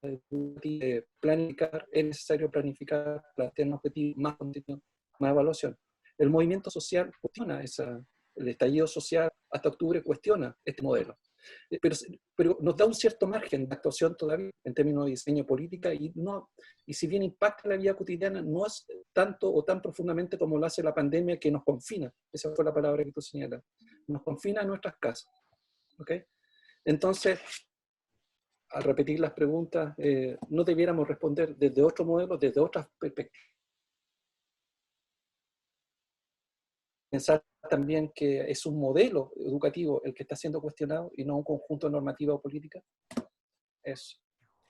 de planificar, es necesario planificar, plantear un objetivo, más contenido, más evaluación. El movimiento social cuestiona el estallido social hasta octubre cuestiona este modelo. Pero nos da un cierto margen de actuación todavía en términos de diseño política y si bien impacta la vida cotidiana, no es tanto o tan profundamente como lo hace la pandemia que nos confina. Esa fue la palabra que tú señalas. Nos confina a nuestras casas. ¿Okay? Entonces, al repetir las preguntas, no debiéramos responder desde otro modelo, desde otras perspectivas. Pensar también que es un modelo educativo el que está siendo cuestionado y no un conjunto de normativa o política. Eso.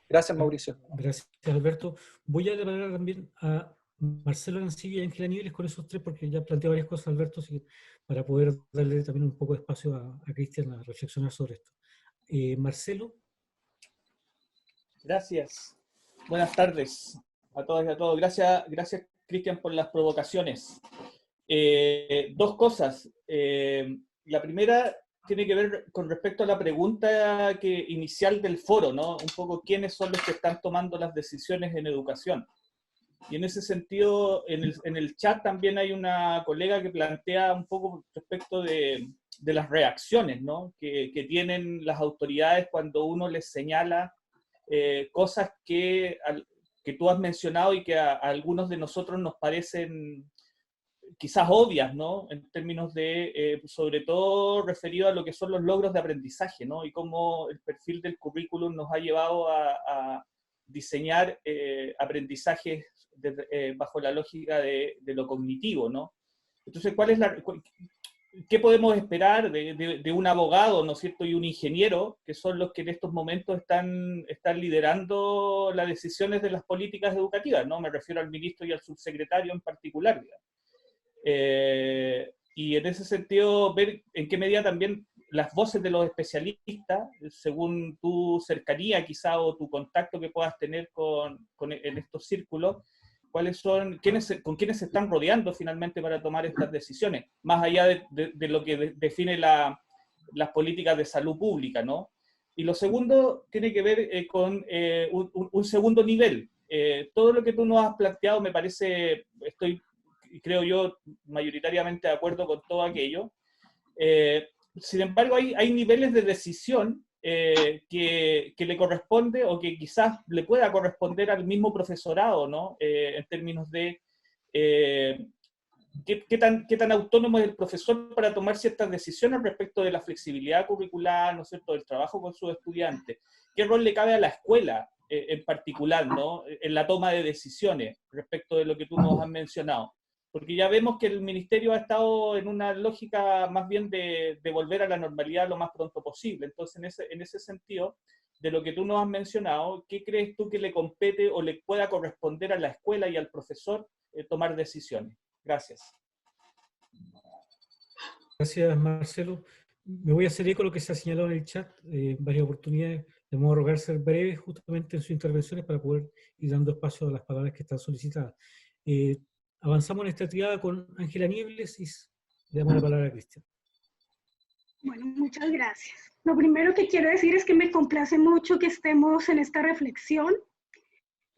Gracias, Mauricio. Gracias, Alberto. Voy a debatir también a Marcelo Arancibia y Ángela Nieves con esos tres, porque ya planteó varias cosas, Alberto, así que para poder darle también un poco de espacio a Cristian a reflexionar sobre esto. Marcelo. Gracias. Buenas tardes a todas y a todos. Gracias, Cristian, por las provocaciones. Dos cosas. La primera tiene que ver con respecto a la pregunta inicial del foro, ¿no? Un poco quiénes son los que están tomando las decisiones en educación. Y en ese sentido, en el chat también hay una colega que plantea un poco respecto de las reacciones, ¿no? que tienen las autoridades cuando uno les señala cosas que tú has mencionado y que a algunos de nosotros nos parecen quizás obvias, ¿no? En términos de, sobre todo referido a lo que son los logros de aprendizaje, ¿no? Y cómo el perfil del currículum nos ha llevado a diseñar aprendizajes bajo la lógica de lo cognitivo, ¿no? Entonces, ¿qué podemos esperar de un abogado, ¿no es cierto?, y un ingeniero, que son los que en estos momentos están liderando las decisiones de las políticas educativas, ¿no? Me refiero al ministro y al subsecretario en particular, digamos. Y en ese sentido, ver en qué medida también las voces de los especialistas, según tu cercanía quizá o tu contacto que puedas tener en estos círculos, con quiénes se están rodeando finalmente para tomar estas decisiones, más allá de lo que define las políticas de salud pública, ¿no? Y lo segundo tiene que ver con un segundo nivel. Todo lo que tú nos has planteado me parece, creo yo, mayoritariamente de acuerdo con todo aquello. Sin embargo, hay niveles de decisión que le corresponde o que quizás le pueda corresponder al mismo profesorado, ¿no? En términos de qué tan autónomo es el profesor para tomar ciertas decisiones respecto de la flexibilidad curricular, ¿no es cierto?, del trabajo con sus estudiantes. ¿Qué rol le cabe a la escuela en particular, ¿no?, en la toma de decisiones respecto de lo que tú nos has mencionado? Porque ya vemos que el ministerio ha estado en una lógica más bien de volver a la normalidad lo más pronto posible. Entonces, en ese sentido, de lo que tú nos has mencionado, ¿qué crees tú que le compete o le pueda corresponder a la escuela y al profesor tomar decisiones. Gracias. Gracias, Marcelo. Me voy a hacer eco de lo que se ha señalado en el chat en varias oportunidades. Le vamos a rogar ser breves justamente en sus intervenciones para poder ir dando espacio a las palabras que están solicitadas. Avanzamos en esta triada con Ángela Niebles y le damos la palabra a Cristian. Bueno, muchas gracias. Lo primero que quiero decir es que me complace mucho que estemos en esta reflexión.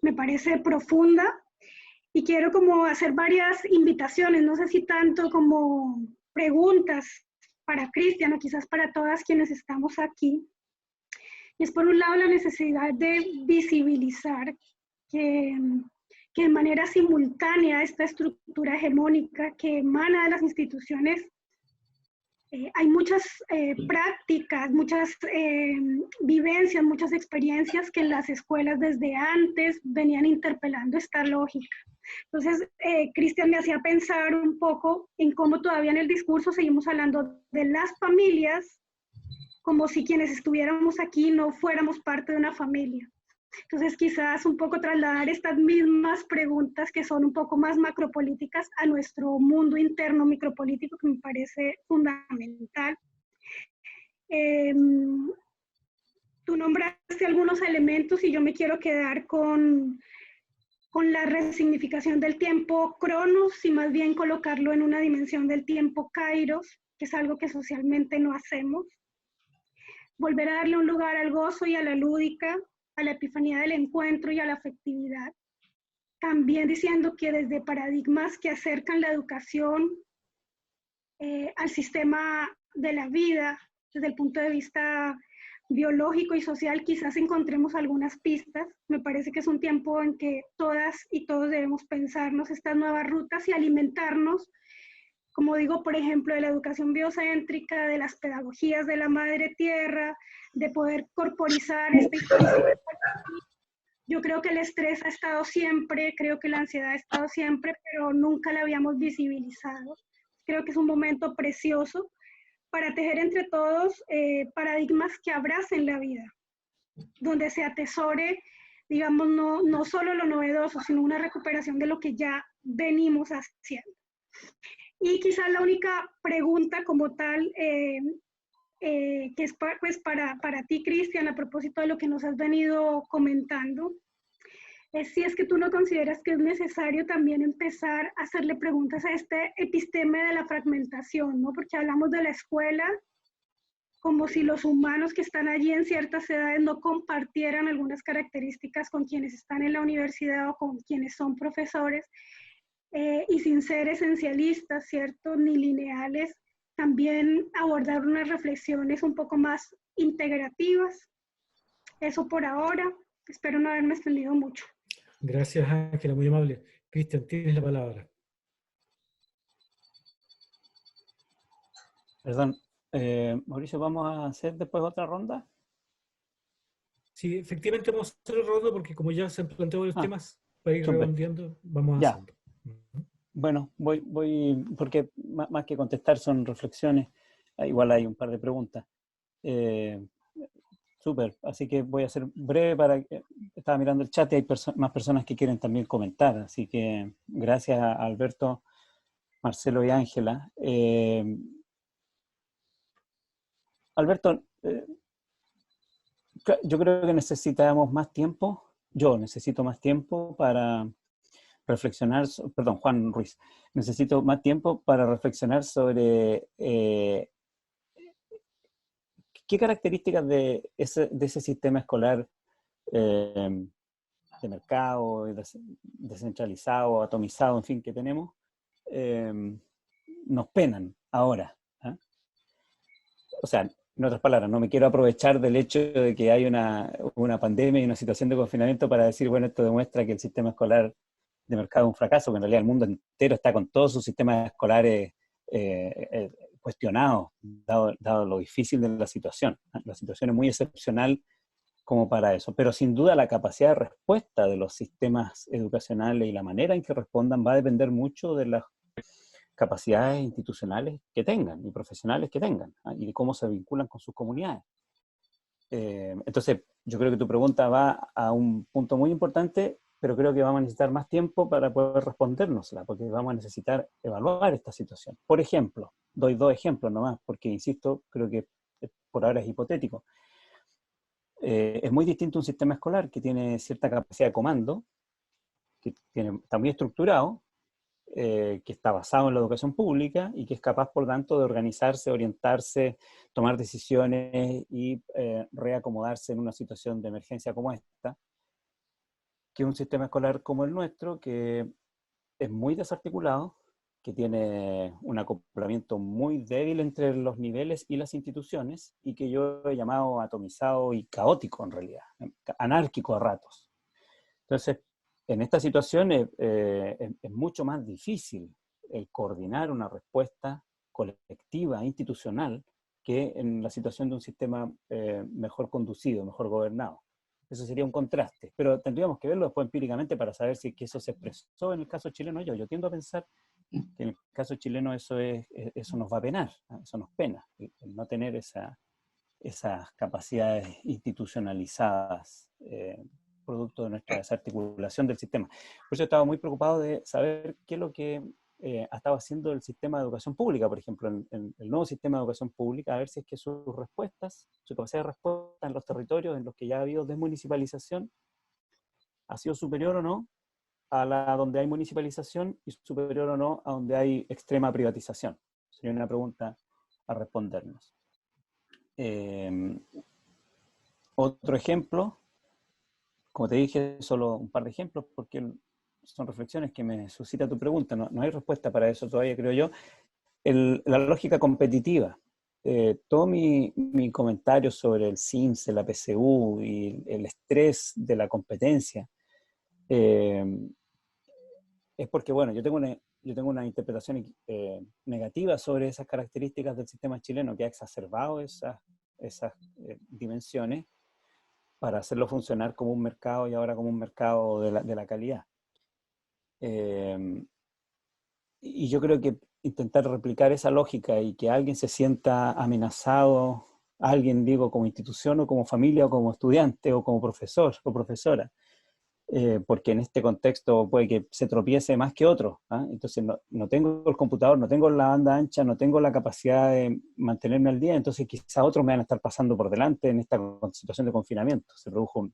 Me parece profunda y quiero como hacer varias invitaciones, no sé si tanto como preguntas para Cristian o quizás para todas quienes estamos aquí. Y es por un lado la necesidad de visibilizar que de manera simultánea esta estructura hegemónica que emana de las instituciones, hay muchas prácticas, muchas vivencias, muchas experiencias que en las escuelas desde antes venían interpelando esta lógica. Entonces, Cristian me hacía pensar un poco en cómo todavía en el discurso seguimos hablando de las familias como si quienes estuviéramos aquí no fuéramos parte de una familia. Entonces, quizás un poco trasladar estas mismas preguntas que son un poco más macropolíticas a nuestro mundo interno micropolítico, que me parece fundamental. Tú nombraste algunos elementos y yo me quiero quedar con la resignificación del tiempo cronos y más bien colocarlo en una dimensión del tiempo kairos, que es algo que socialmente no hacemos. Volver a darle un lugar al gozo y a la lúdica, a la epifanía del encuentro y a la afectividad. También diciendo que desde paradigmas que acercan la educación al sistema de la vida, desde el punto de vista biológico y social, quizás encontremos algunas pistas. Me parece que es un tiempo en que todas y todos debemos pensarnos estas nuevas rutas y alimentarnos, como digo, por ejemplo, de la educación biocéntrica, de las pedagogías de la madre tierra, de poder corporizar esta historia. Yo creo que el estrés ha estado siempre, creo que la ansiedad ha estado siempre, pero nunca la habíamos visibilizado. Creo que es un momento precioso para tejer entre todos paradigmas que abracen la vida, donde se atesore, digamos, no solo lo novedoso, sino una recuperación de lo que ya venimos haciendo. Y quizás la única pregunta como tal, que es pues para ti, Cristian, a propósito de lo que nos has venido comentando, es si es que tú no consideras que es necesario también empezar a hacerle preguntas a este episteme de la fragmentación, ¿no? Porque hablamos de la escuela como si los humanos que están allí en ciertas edades no compartieran algunas características con quienes están en la universidad o con quienes son profesores, y sin ser esencialistas, ¿cierto? Ni lineales, también abordar unas reflexiones un poco más integrativas. Eso por ahora. Espero no haberme extendido mucho. Gracias, Ángela, muy amable. Cristian, tienes la palabra. Perdón, Mauricio, ¿vamos a hacer después otra ronda? Sí, efectivamente vamos a hacer el ronda porque como ya se han planteado los temas, para ir súper. redondeando, vamos Ya. haciendo. Bueno, voy porque más que contestar son reflexiones, igual hay un par de preguntas. Súper, así que voy a ser breve para que estaba mirando el chat y hay más personas que quieren también comentar, así que gracias a Alberto, Marcelo y Ángela. Alberto, yo creo que necesitamos más tiempo, yo necesito más tiempo para reflexionar, perdón, Juan Ruiz, necesito más tiempo para reflexionar sobre qué características de ese sistema escolar de mercado, descentralizado, atomizado, en fin, que tenemos, nos penan ahora. O sea, en otras palabras, no me quiero aprovechar del hecho de que hay una pandemia y una situación de confinamiento para decir, bueno, esto demuestra que el sistema escolar de mercado es un fracaso, que en realidad el mundo entero está con todos sus sistemas escolares cuestionados, dado lo difícil de la situación. La situación es muy excepcional como para eso, pero sin duda la capacidad de respuesta de los sistemas educacionales y la manera en que respondan va a depender mucho de las capacidades institucionales que tengan y profesionales que tengan, y de cómo se vinculan con sus comunidades. Entonces, yo creo que tu pregunta va a un punto muy importante pero creo que vamos a necesitar más tiempo para poder respondérnosla, porque vamos a necesitar evaluar esta situación. Por ejemplo, doy 2 ejemplos nomás, porque insisto, creo que por ahora es hipotético. Es muy distinto un sistema escolar que tiene cierta capacidad de comando, que está muy estructurado, que está basado en la educación pública y que es capaz, por tanto, de organizarse, orientarse, tomar decisiones y reacomodarse en una situación de emergencia como esta, que un sistema escolar como el nuestro, que es muy desarticulado, que tiene un acoplamiento muy débil entre los niveles y las instituciones, y que yo he llamado atomizado y caótico en realidad, anárquico a ratos. Entonces, en esta situación es mucho más difícil el coordinar una respuesta colectiva, institucional, que en la situación de un sistema mejor conducido, mejor gobernado. Eso sería un contraste, pero tendríamos que verlo después empíricamente para saber si es que eso se expresó en el caso chileno. Yo tiendo a pensar que en el caso chileno eso nos va a penar, ¿no? Eso nos pena, el no tener esas capacidades institucionalizadas, producto de nuestra desarticulación del sistema. Por eso estaba muy preocupado de saber qué es lo que ha estado haciendo el sistema de educación pública, por ejemplo, en el nuevo sistema de educación pública, a ver si es que sus respuestas, su capacidad de respuesta en los territorios en los que ya ha habido desmunicipalización, ha sido superior o no a la donde hay municipalización y superior o no a donde hay extrema privatización. Sería una pregunta a respondernos. Otro ejemplo, como te dije, solo un par de ejemplos, porque son reflexiones que me suscita tu pregunta, no hay respuesta para eso todavía, creo yo. La lógica competitiva. Todo mi comentario sobre el CIMSS, la PSU y el estrés de la competencia, es porque, bueno, yo tengo una interpretación negativa sobre esas características del sistema chileno que ha exacerbado esas dimensiones para hacerlo funcionar como un mercado y ahora como un mercado de la calidad. Y yo creo que intentar replicar esa lógica y que alguien se sienta amenazado, alguien, digo, como institución o como familia o como estudiante o como profesor o profesora, porque en este contexto puede que se tropiece más que otro, ¿ah? Entonces no tengo el computador, no tengo la banda ancha, no tengo la capacidad de mantenerme al día, entonces quizás otros me van a estar pasando por delante en esta situación de confinamiento. Se produjo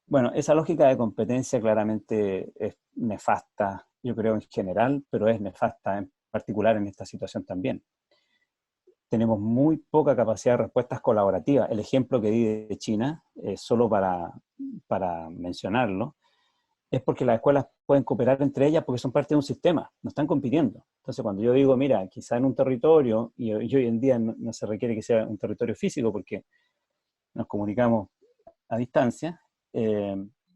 bueno, esa lógica de competencia claramente es nefasta, yo creo en general, pero es nefasta en particular en esta situación también. Tenemos muy poca capacidad de respuestas colaborativas. El ejemplo que di de China, solo para mencionarlo, es porque las escuelas pueden cooperar entre ellas porque son parte de un sistema, no están compitiendo. Entonces, cuando yo digo, mira, quizá en un territorio, y hoy en día no se requiere que sea un territorio físico porque nos comunicamos a distancia,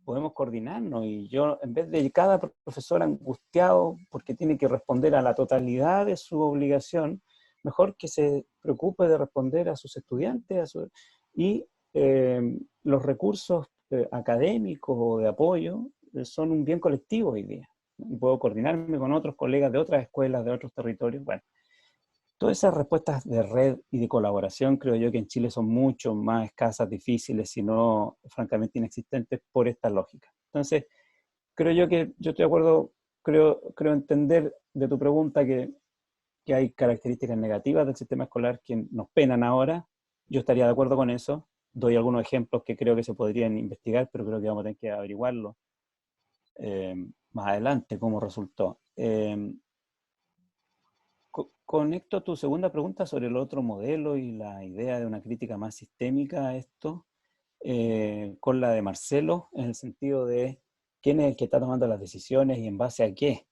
podemos coordinarnos y yo, en vez de cada profesor angustiado porque tiene que responder a la totalidad de su obligación, mejor que se preocupe de responder a sus estudiantes y los recursos académicos o de apoyo son un bien colectivo hoy día. Y puedo coordinarme con otros colegas de otras escuelas, de otros territorios. Bueno, todas esas respuestas de red y de colaboración creo yo que en Chile son mucho más escasas, difíciles, si no francamente inexistentes por esta lógica. Entonces, creo yo que yo estoy de acuerdo, creo entender de tu pregunta que hay características negativas del sistema escolar que nos penan ahora. Yo estaría de acuerdo con eso. Doy algunos ejemplos que creo que se podrían investigar, pero creo que vamos a tener que averiguarlo más adelante cómo resultó. Conecto tu segunda pregunta sobre el otro modelo y la idea de una crítica más sistémica a esto con la de Marcelo, en el sentido de quién es el que está tomando las decisiones y en base a qué.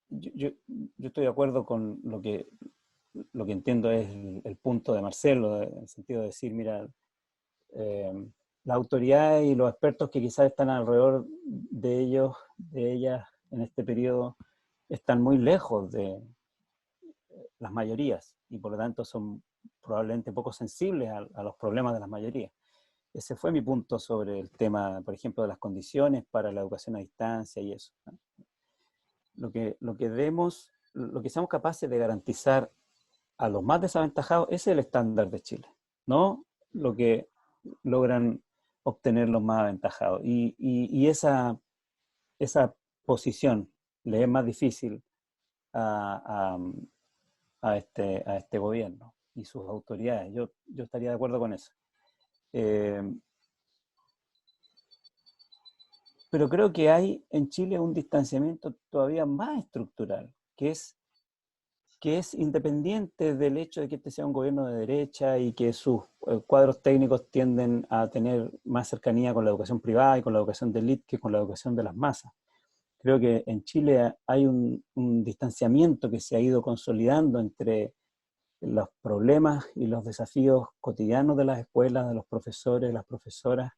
Yo estoy de acuerdo con lo que entiendo es el punto de Marcelo, en el sentido de decir, mira, la autoridad y los expertos que quizás están alrededor de ellos, de ellas, en este periodo, están muy lejos de las mayorías y por lo tanto son probablemente poco sensibles a los problemas de las mayorías. Ese fue mi punto sobre el tema, por ejemplo, de las condiciones para la educación a distancia y eso, ¿no? Lo que seamos capaces de garantizar a los más desaventajados, ese es el estándar de Chile, no lo que logran obtener los más aventajados. Y esa posición le es más difícil a este gobierno y sus autoridades. Yo estaría de acuerdo con eso. Pero creo que hay en Chile un distanciamiento todavía más estructural, que es independiente del hecho de que este sea un gobierno de derecha y que sus cuadros técnicos tienden a tener más cercanía con la educación privada y con la educación de élite que con la educación de las masas. Creo que en Chile hay un distanciamiento que se ha ido consolidando entre los problemas y los desafíos cotidianos de las escuelas, de los profesores, las profesoras,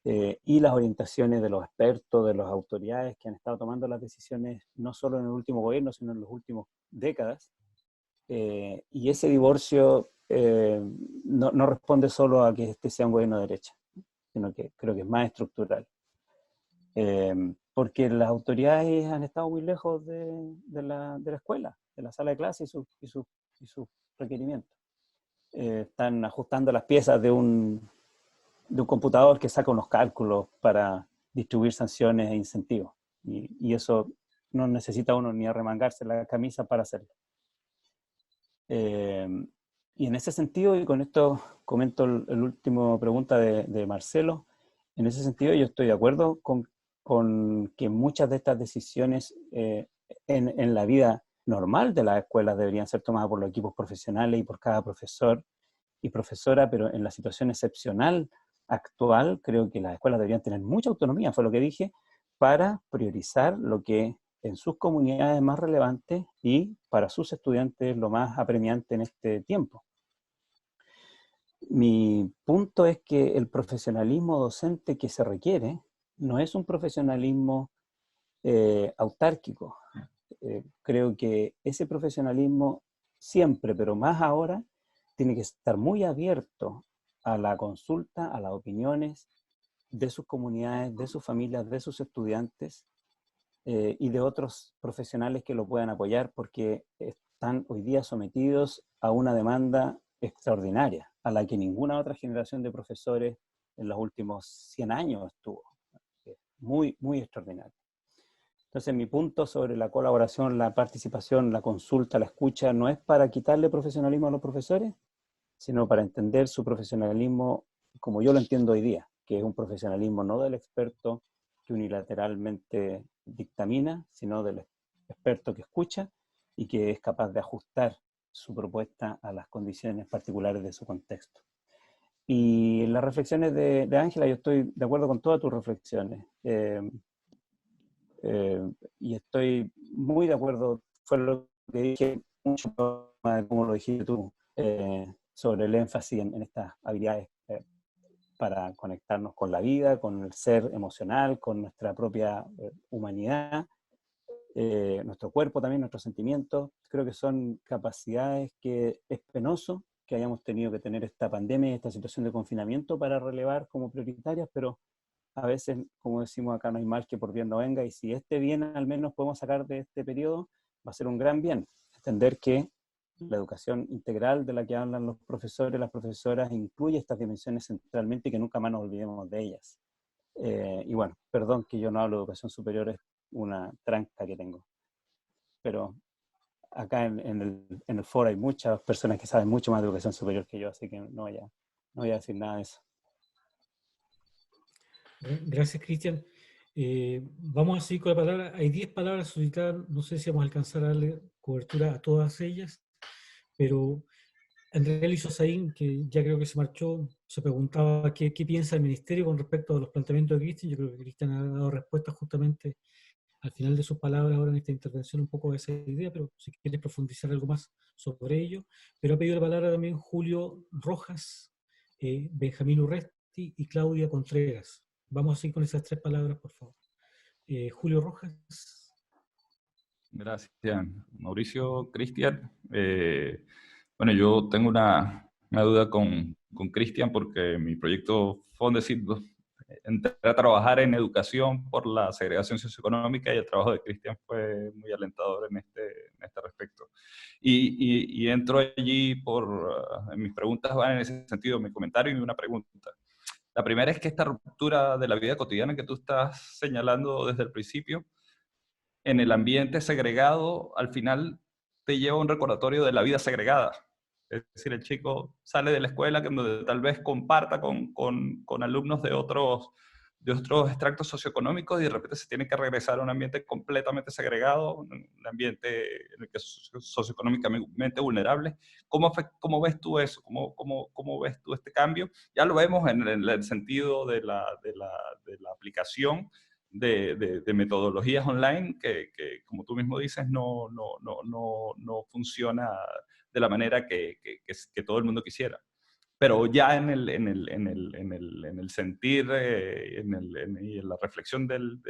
y las orientaciones de los expertos, de las autoridades que han estado tomando las decisiones no solo en el último gobierno, sino en las últimas décadas. Y ese divorcio no responde solo a que este sea un gobierno de derecha, sino que creo que es más estructural. Porque las autoridades han estado muy lejos de la escuela, de la sala de clase y sus requerimientos. Están ajustando las piezas de un computador que saca unos cálculos para distribuir sanciones e incentivos. Y eso no necesita uno ni arremangarse la camisa para hacerlo. Y en ese sentido, y con esto comento el último pregunta de Marcelo, en ese sentido yo estoy de acuerdo con que muchas de estas decisiones en la vida normal de las escuelas deberían ser tomadas por los equipos profesionales y por cada profesor y profesora, pero en la situación excepcional actual creo que las escuelas deberían tener mucha autonomía, fue lo que dije, para priorizar lo que en sus comunidades es más relevante y para sus estudiantes lo más apremiante en este tiempo. Mi punto es que el profesionalismo docente que se requiere no es un profesionalismo autárquico. Creo que ese profesionalismo siempre, pero más ahora, tiene que estar muy abierto a la consulta, a las opiniones de sus comunidades, de sus familias, de sus estudiantes y de otros profesionales que lo puedan apoyar, porque están hoy día sometidos a una demanda extraordinaria, a la que ninguna otra generación de profesores en los últimos 100 años estuvo. Muy, muy extraordinario. Entonces, mi punto sobre la colaboración, la participación, la consulta, la escucha, no es para quitarle profesionalismo a los profesores, sino para entender su profesionalismo como yo lo entiendo hoy día, que es un profesionalismo no del experto que unilateralmente dictamina, sino del experto que escucha y que es capaz de ajustar su propuesta a las condiciones particulares de su contexto. Y las reflexiones de Ángela, yo estoy de acuerdo con todas tus reflexiones. Y estoy muy de acuerdo, fue lo que dije, mucho como lo dijiste tú, sobre el énfasis en estas habilidades para conectarnos con la vida, con el ser emocional, con nuestra propia humanidad, nuestro cuerpo también, nuestros sentimientos. Creo que son capacidades que es penoso que hayamos tenido que tener esta pandemia y esta situación de confinamiento para relevar como prioritarias, pero a veces, como decimos acá, no hay mal que por bien no venga, y si este bien al menos podemos sacar de este periodo, va a ser un gran bien. Entender que la educación integral de la que hablan los profesores, las profesoras, incluye estas dimensiones centralmente y que nunca más nos olvidemos de ellas. Y bueno, perdón que yo no hablo de educación superior, es una tranca que tengo. Pero acá en el foro hay muchas personas que saben mucho más de educación superior que yo, así que no voy a decir nada de eso. Gracias, Cristian. Vamos a seguir con la palabra. Hay 10 palabras solicitadas, no sé si vamos a alcanzar a darle cobertura a todas ellas, pero Andrea Lizosaín, que ya creo que se marchó, se preguntaba qué piensa el Ministerio con respecto a los planteamientos de Cristian. Yo creo que Cristian ha dado respuesta justamente al final de sus palabras ahora en esta intervención un poco de esa idea, pero si quieres profundizar algo más sobre ello. Pero ha pedido la palabra también Julio Rojas, Benjamín Urresti y Claudia Contreras. Vamos a seguir con esas 3 palabras, por favor. Julio Rojas. Gracias, Mauricio. Cristian. Bueno, yo tengo una duda con Cristian porque mi proyecto Fondesit entré a trabajar en educación por la segregación socioeconómica y el trabajo de Cristian fue muy alentador en este respecto. Y entro allí mis preguntas van en ese sentido, mi comentario y una pregunta. La primera es que esta ruptura de la vida cotidiana que tú estás señalando desde el principio, en el ambiente segregado, al final te lleva a un recordatorio de la vida segregada. Es decir, el chico sale de la escuela donde tal vez comparta con alumnos de otros extractos socioeconómicos y de repente se tiene que regresar a un ambiente completamente segregado, un ambiente en el que es socioeconómicamente vulnerable. ¿Cómo ves tú eso? ¿Cómo ves tú este cambio? Ya lo vemos en el sentido de la aplicación de metodologías online que, como tú mismo dices, no funciona de la manera que todo el mundo quisiera. Pero ya en el sentir y en la reflexión del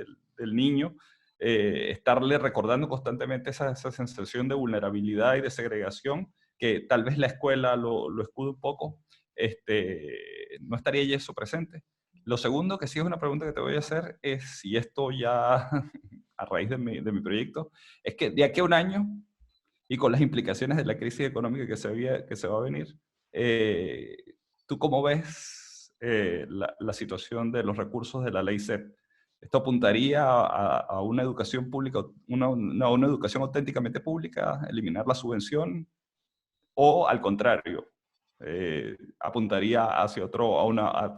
niño, estarle recordando constantemente esa sensación de vulnerabilidad y de segregación, que tal vez la escuela lo escude un poco, no estaría ya eso presente. Lo segundo, que sí es una pregunta que te voy a hacer, es si esto ya, a raíz de mi proyecto, es que de aquí a un año, y con las implicaciones de la crisis económica que se va a venir, ¿tú cómo ves la situación de los recursos de la ley CEP? ¿Esto apuntaría a una educación pública, una educación auténticamente pública, eliminar la subvención? ¿O al contrario, apuntaría hacia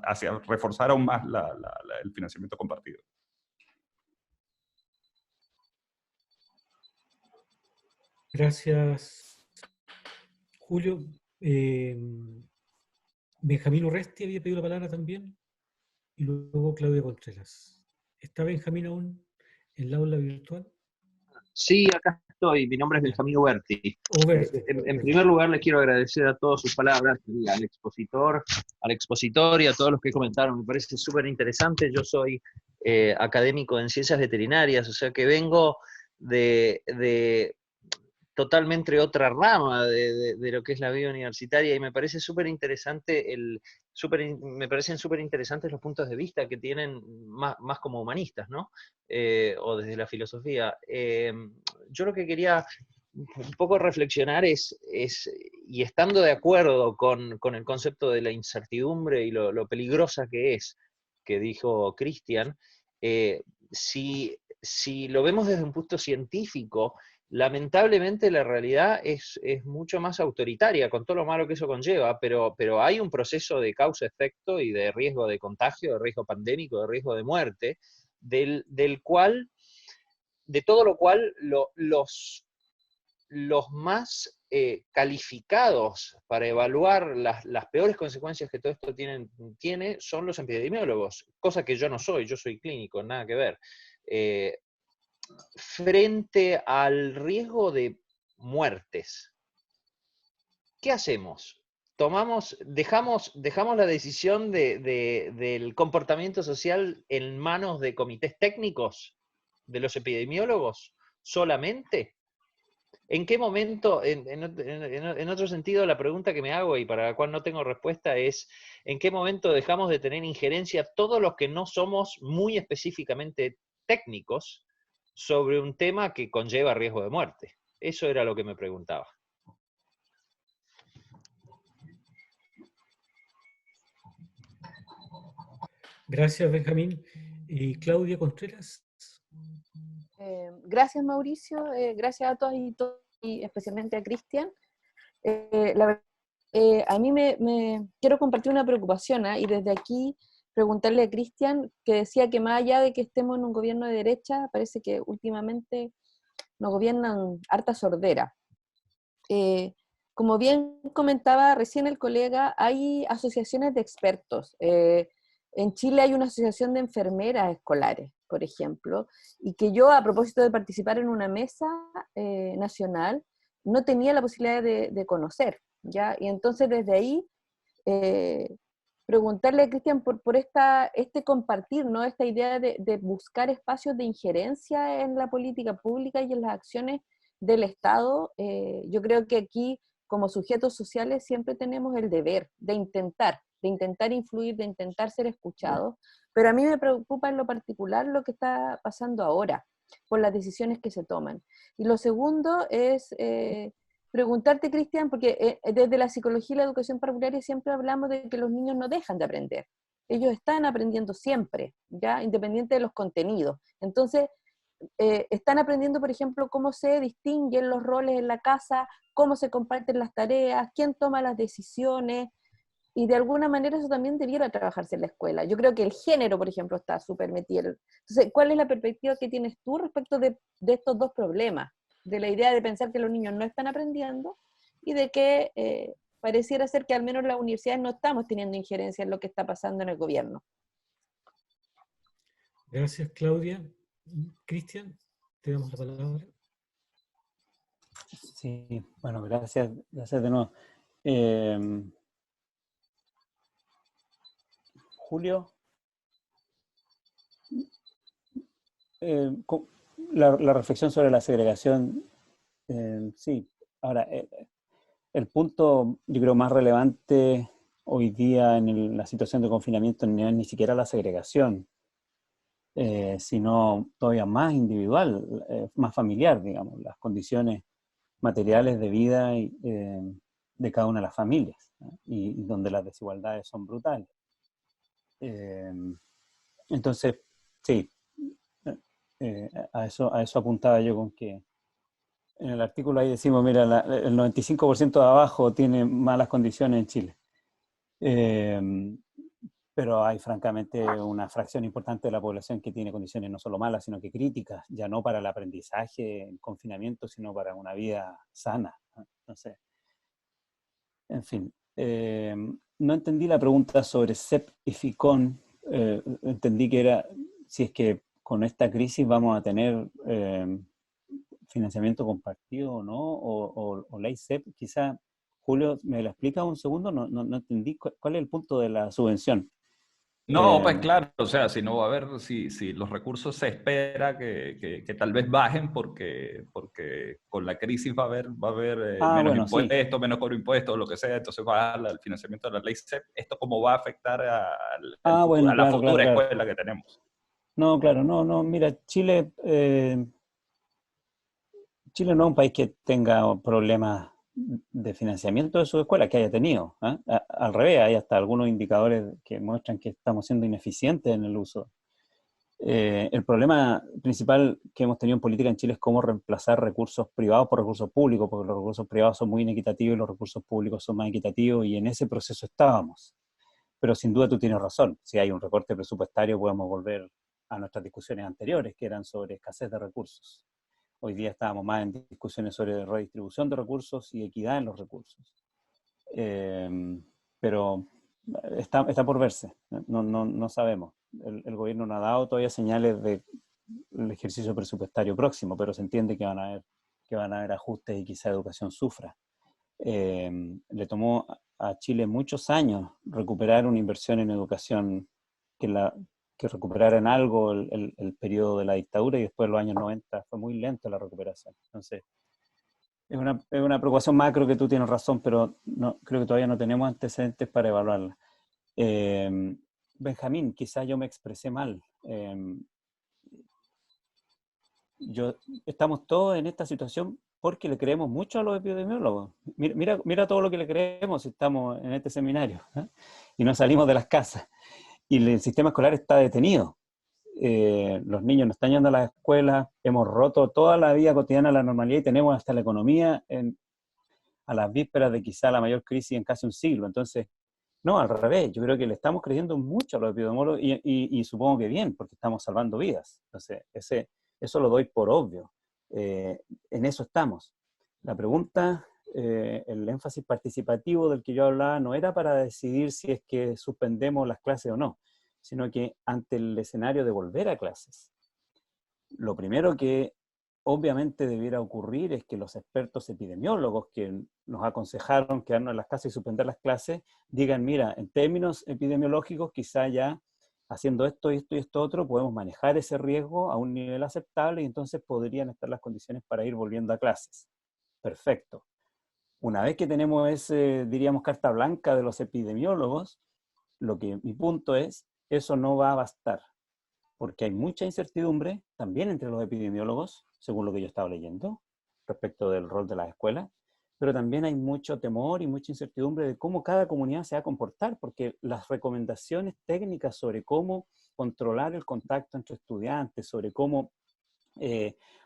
hacia reforzar aún más el financiamiento compartido? Gracias, Julio. Benjamín Urresti había pedido la palabra también, y luego Claudia Contreras. ¿Está Benjamín aún en la aula virtual? Sí, acá estoy. Mi nombre es Benjamín Uberti. En primer lugar, le quiero agradecer a todas sus palabras, al expositor y a todos los que comentaron. Me parece súper interesante. Yo soy académico en ciencias veterinarias, o sea que vengo de totalmente otra rama de lo que es la vida universitaria, y me parece súper interesante me parecen súper interesantes los puntos de vista que tienen más como humanistas, ¿no? O desde la filosofía. Yo lo que quería un poco reflexionar y estando de acuerdo con el concepto de la incertidumbre y lo peligrosa que dijo Cristian, si lo vemos desde un punto científico, lamentablemente la realidad es mucho más autoritaria, con todo lo malo que eso conlleva, pero hay un proceso de causa-efecto y de riesgo de contagio, de riesgo pandémico, de riesgo de muerte, de todo lo cual los más calificados para evaluar las peores consecuencias que todo esto tiene son los epidemiólogos, cosa que yo no soy, yo soy clínico, nada que ver. Frente al riesgo de muertes, ¿qué hacemos? Dejamos la decisión del comportamiento social en manos de comités técnicos, de los epidemiólogos, solamente. ¿En qué momento, en otro sentido, la pregunta que me hago y para la cual no tengo respuesta es, ¿en qué momento dejamos de tener injerencia todos los que no somos muy específicamente técnicos sobre un tema que conlleva riesgo de muerte? Eso era lo que me preguntaba. Gracias, Benjamín. ¿Y Claudia Contreras? Gracias, Mauricio. Gracias a todas y todos, y especialmente a Cristian. A mí me quiero compartir una preocupación, y desde aquí preguntarle a Cristian, que decía que más allá de que estemos en un gobierno de derecha, parece que últimamente nos gobiernan harta sordera. Como bien comentaba recién el colega, hay asociaciones de expertos. En Chile hay una asociación de enfermeras escolares, por ejemplo, y que yo, a propósito de participar en una mesa nacional, no tenía la posibilidad de conocer, ¿ya? Y entonces desde ahí preguntarle a Cristian por este compartir, ¿no? Esta idea de buscar espacios de injerencia en la política pública y en las acciones del Estado. Yo creo que aquí, como sujetos sociales, siempre tenemos el deber de intentar influir, de intentar ser escuchados, pero a mí me preocupa en lo particular lo que está pasando ahora, por las decisiones que se toman. Y lo segundo es preguntarte, Cristian, porque desde la psicología y la educación parvularia siempre hablamos de que los niños no dejan de aprender, ellos están aprendiendo siempre, ¿ya? Independiente de los contenidos. Entonces, están aprendiendo, por ejemplo, cómo se distinguen los roles en la casa, cómo se comparten las tareas, quién toma las decisiones, y de alguna manera eso también debiera trabajarse en la escuela. Yo creo que el género, por ejemplo, está súper metido. Entonces, ¿cuál es la perspectiva que tienes tú respecto de estos dos problemas? De la idea de pensar que los niños no están aprendiendo y de que pareciera ser que al menos las universidades no estamos teniendo injerencia en lo que está pasando en el gobierno. Gracias, Claudia. Cristian, te damos la palabra. Sí, bueno, gracias de nuevo. Julio, la reflexión sobre la segregación, sí. Ahora, el punto, yo creo, más relevante hoy día en la situación de confinamiento no es ni siquiera la segregación, sino todavía más individual, más familiar, digamos, las condiciones materiales de vida de cada una de las familias, ¿no? Y donde las desigualdades son brutales. Entonces, sí, a eso apuntaba yo con que en el artículo ahí decimos, mira, el 95% de abajo tiene malas condiciones en Chile. Pero hay francamente una fracción importante de la población que tiene condiciones no solo malas, sino que críticas, ya no para el aprendizaje en confinamiento, sino para una vida sana, ¿no? Entonces, en fin, no entendí la pregunta sobre CEP y FICON. Entendí que era si es que con esta crisis vamos a tener financiamiento compartido o no, o ley CEP. Quizá, Julio, ¿me la explica un segundo? No entendí cuál es el punto de la subvención. No, pues claro, o sea, si no va a haber, si los recursos se espera que tal vez bajen porque con la crisis va a haber menos bueno, impuestos, sí. menos cobro de impuestos, lo que sea, entonces va a bajar el financiamiento de la ley CEP. ¿Esto cómo va a afectar Bueno, a la claro. futura escuela que tenemos? No, claro, no, mira, Chile no es un país que tenga problemas de financiamiento de sus escuelas, que haya tenido, ¿eh? Al revés, hay hasta algunos indicadores que muestran que estamos siendo ineficientes en el uso. El problema principal que hemos tenido en política en Chile es cómo reemplazar recursos privados por recursos públicos, porque los recursos privados son muy inequitativos y los recursos públicos son más equitativos, y en ese proceso estábamos. Pero sin duda tú tienes razón, si hay un recorte presupuestario podemos volver a nuestras discusiones anteriores, que eran sobre escasez de recursos. Hoy día estábamos más en discusiones sobre redistribución de recursos y equidad en los recursos. Pero está por verse, no sabemos. El gobierno no ha dado todavía señales del ejercicio presupuestario próximo, pero se entiende que van a haber ajustes y quizá educación sufra. Le tomó a Chile muchos años recuperar una inversión en educación que recuperara en algo el periodo de la dictadura, y después de los años 90 fue muy lento la recuperación. Entonces, es una preocupación macro que tú tienes razón, pero creo que todavía no tenemos antecedentes para evaluarla. Benjamín, quizás yo me expresé mal. Estamos todos en esta situación porque le creemos mucho a los epidemiólogos. Mira todo lo que le creemos si estamos en este seminario, ¿eh? Y no salimos de las casas. Y el sistema escolar está detenido. Los niños no están yendo a las escuelas, hemos roto toda la vida cotidiana la normalidad y tenemos hasta la economía a las vísperas de quizá la mayor crisis en casi un siglo. Entonces, no, al revés, yo creo que le estamos creyendo mucho a los epidemiólogos y supongo que bien, porque estamos salvando vidas. Entonces, eso lo doy por obvio. En eso estamos. La pregunta, el énfasis participativo del que yo hablaba no era para decidir si es que suspendemos las clases o no, sino que ante el escenario de volver a clases, lo primero que obviamente debiera ocurrir es que los expertos epidemiólogos que nos aconsejaron quedarnos en las casas y suspender las clases, digan, mira, en términos epidemiológicos quizá ya haciendo esto y esto otro podemos manejar ese riesgo a un nivel aceptable y entonces podrían estar las condiciones para ir volviendo a clases. Perfecto. Una vez que tenemos ese, diríamos, carta blanca de los epidemiólogos, mi punto es, eso no va a bastar, porque hay mucha incertidumbre también entre los epidemiólogos, según lo que yo estaba leyendo, respecto del rol de las escuelas, pero también hay mucho temor y mucha incertidumbre de cómo cada comunidad se va a comportar, porque las recomendaciones técnicas sobre cómo controlar el contacto entre estudiantes, sobre cómo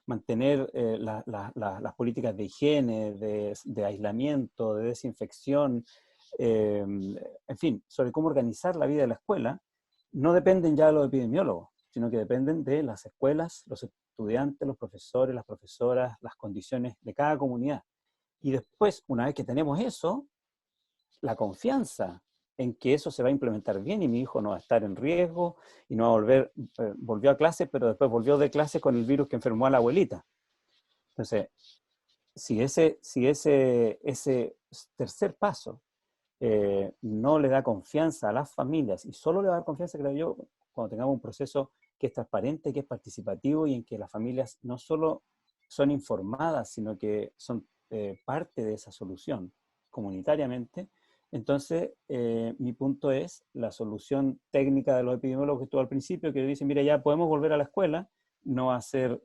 mantener las políticas de higiene, de aislamiento, de desinfección, en fin, sobre cómo organizar la vida de la escuela, no dependen ya de los epidemiólogos, sino que dependen de las escuelas, los estudiantes, los profesores, las profesoras, las condiciones de cada comunidad. Y después, una vez que tenemos eso, la confianza en que eso se va a implementar bien y mi hijo no va a estar en riesgo y no va a volver, volvió a clase, pero después volvió de clase con el virus que enfermó a la abuelita. Entonces, si ese tercer paso no le da confianza a las familias, y solo le va a dar confianza, creo yo, cuando tengamos un proceso que es transparente, que es participativo y en que las familias no solo son informadas, sino que son parte de esa solución comunitariamente. Entonces, mi punto es la solución técnica de los epidemiólogos que estuvo al principio, que dicen, mira, ya podemos volver a la escuela, no va a ser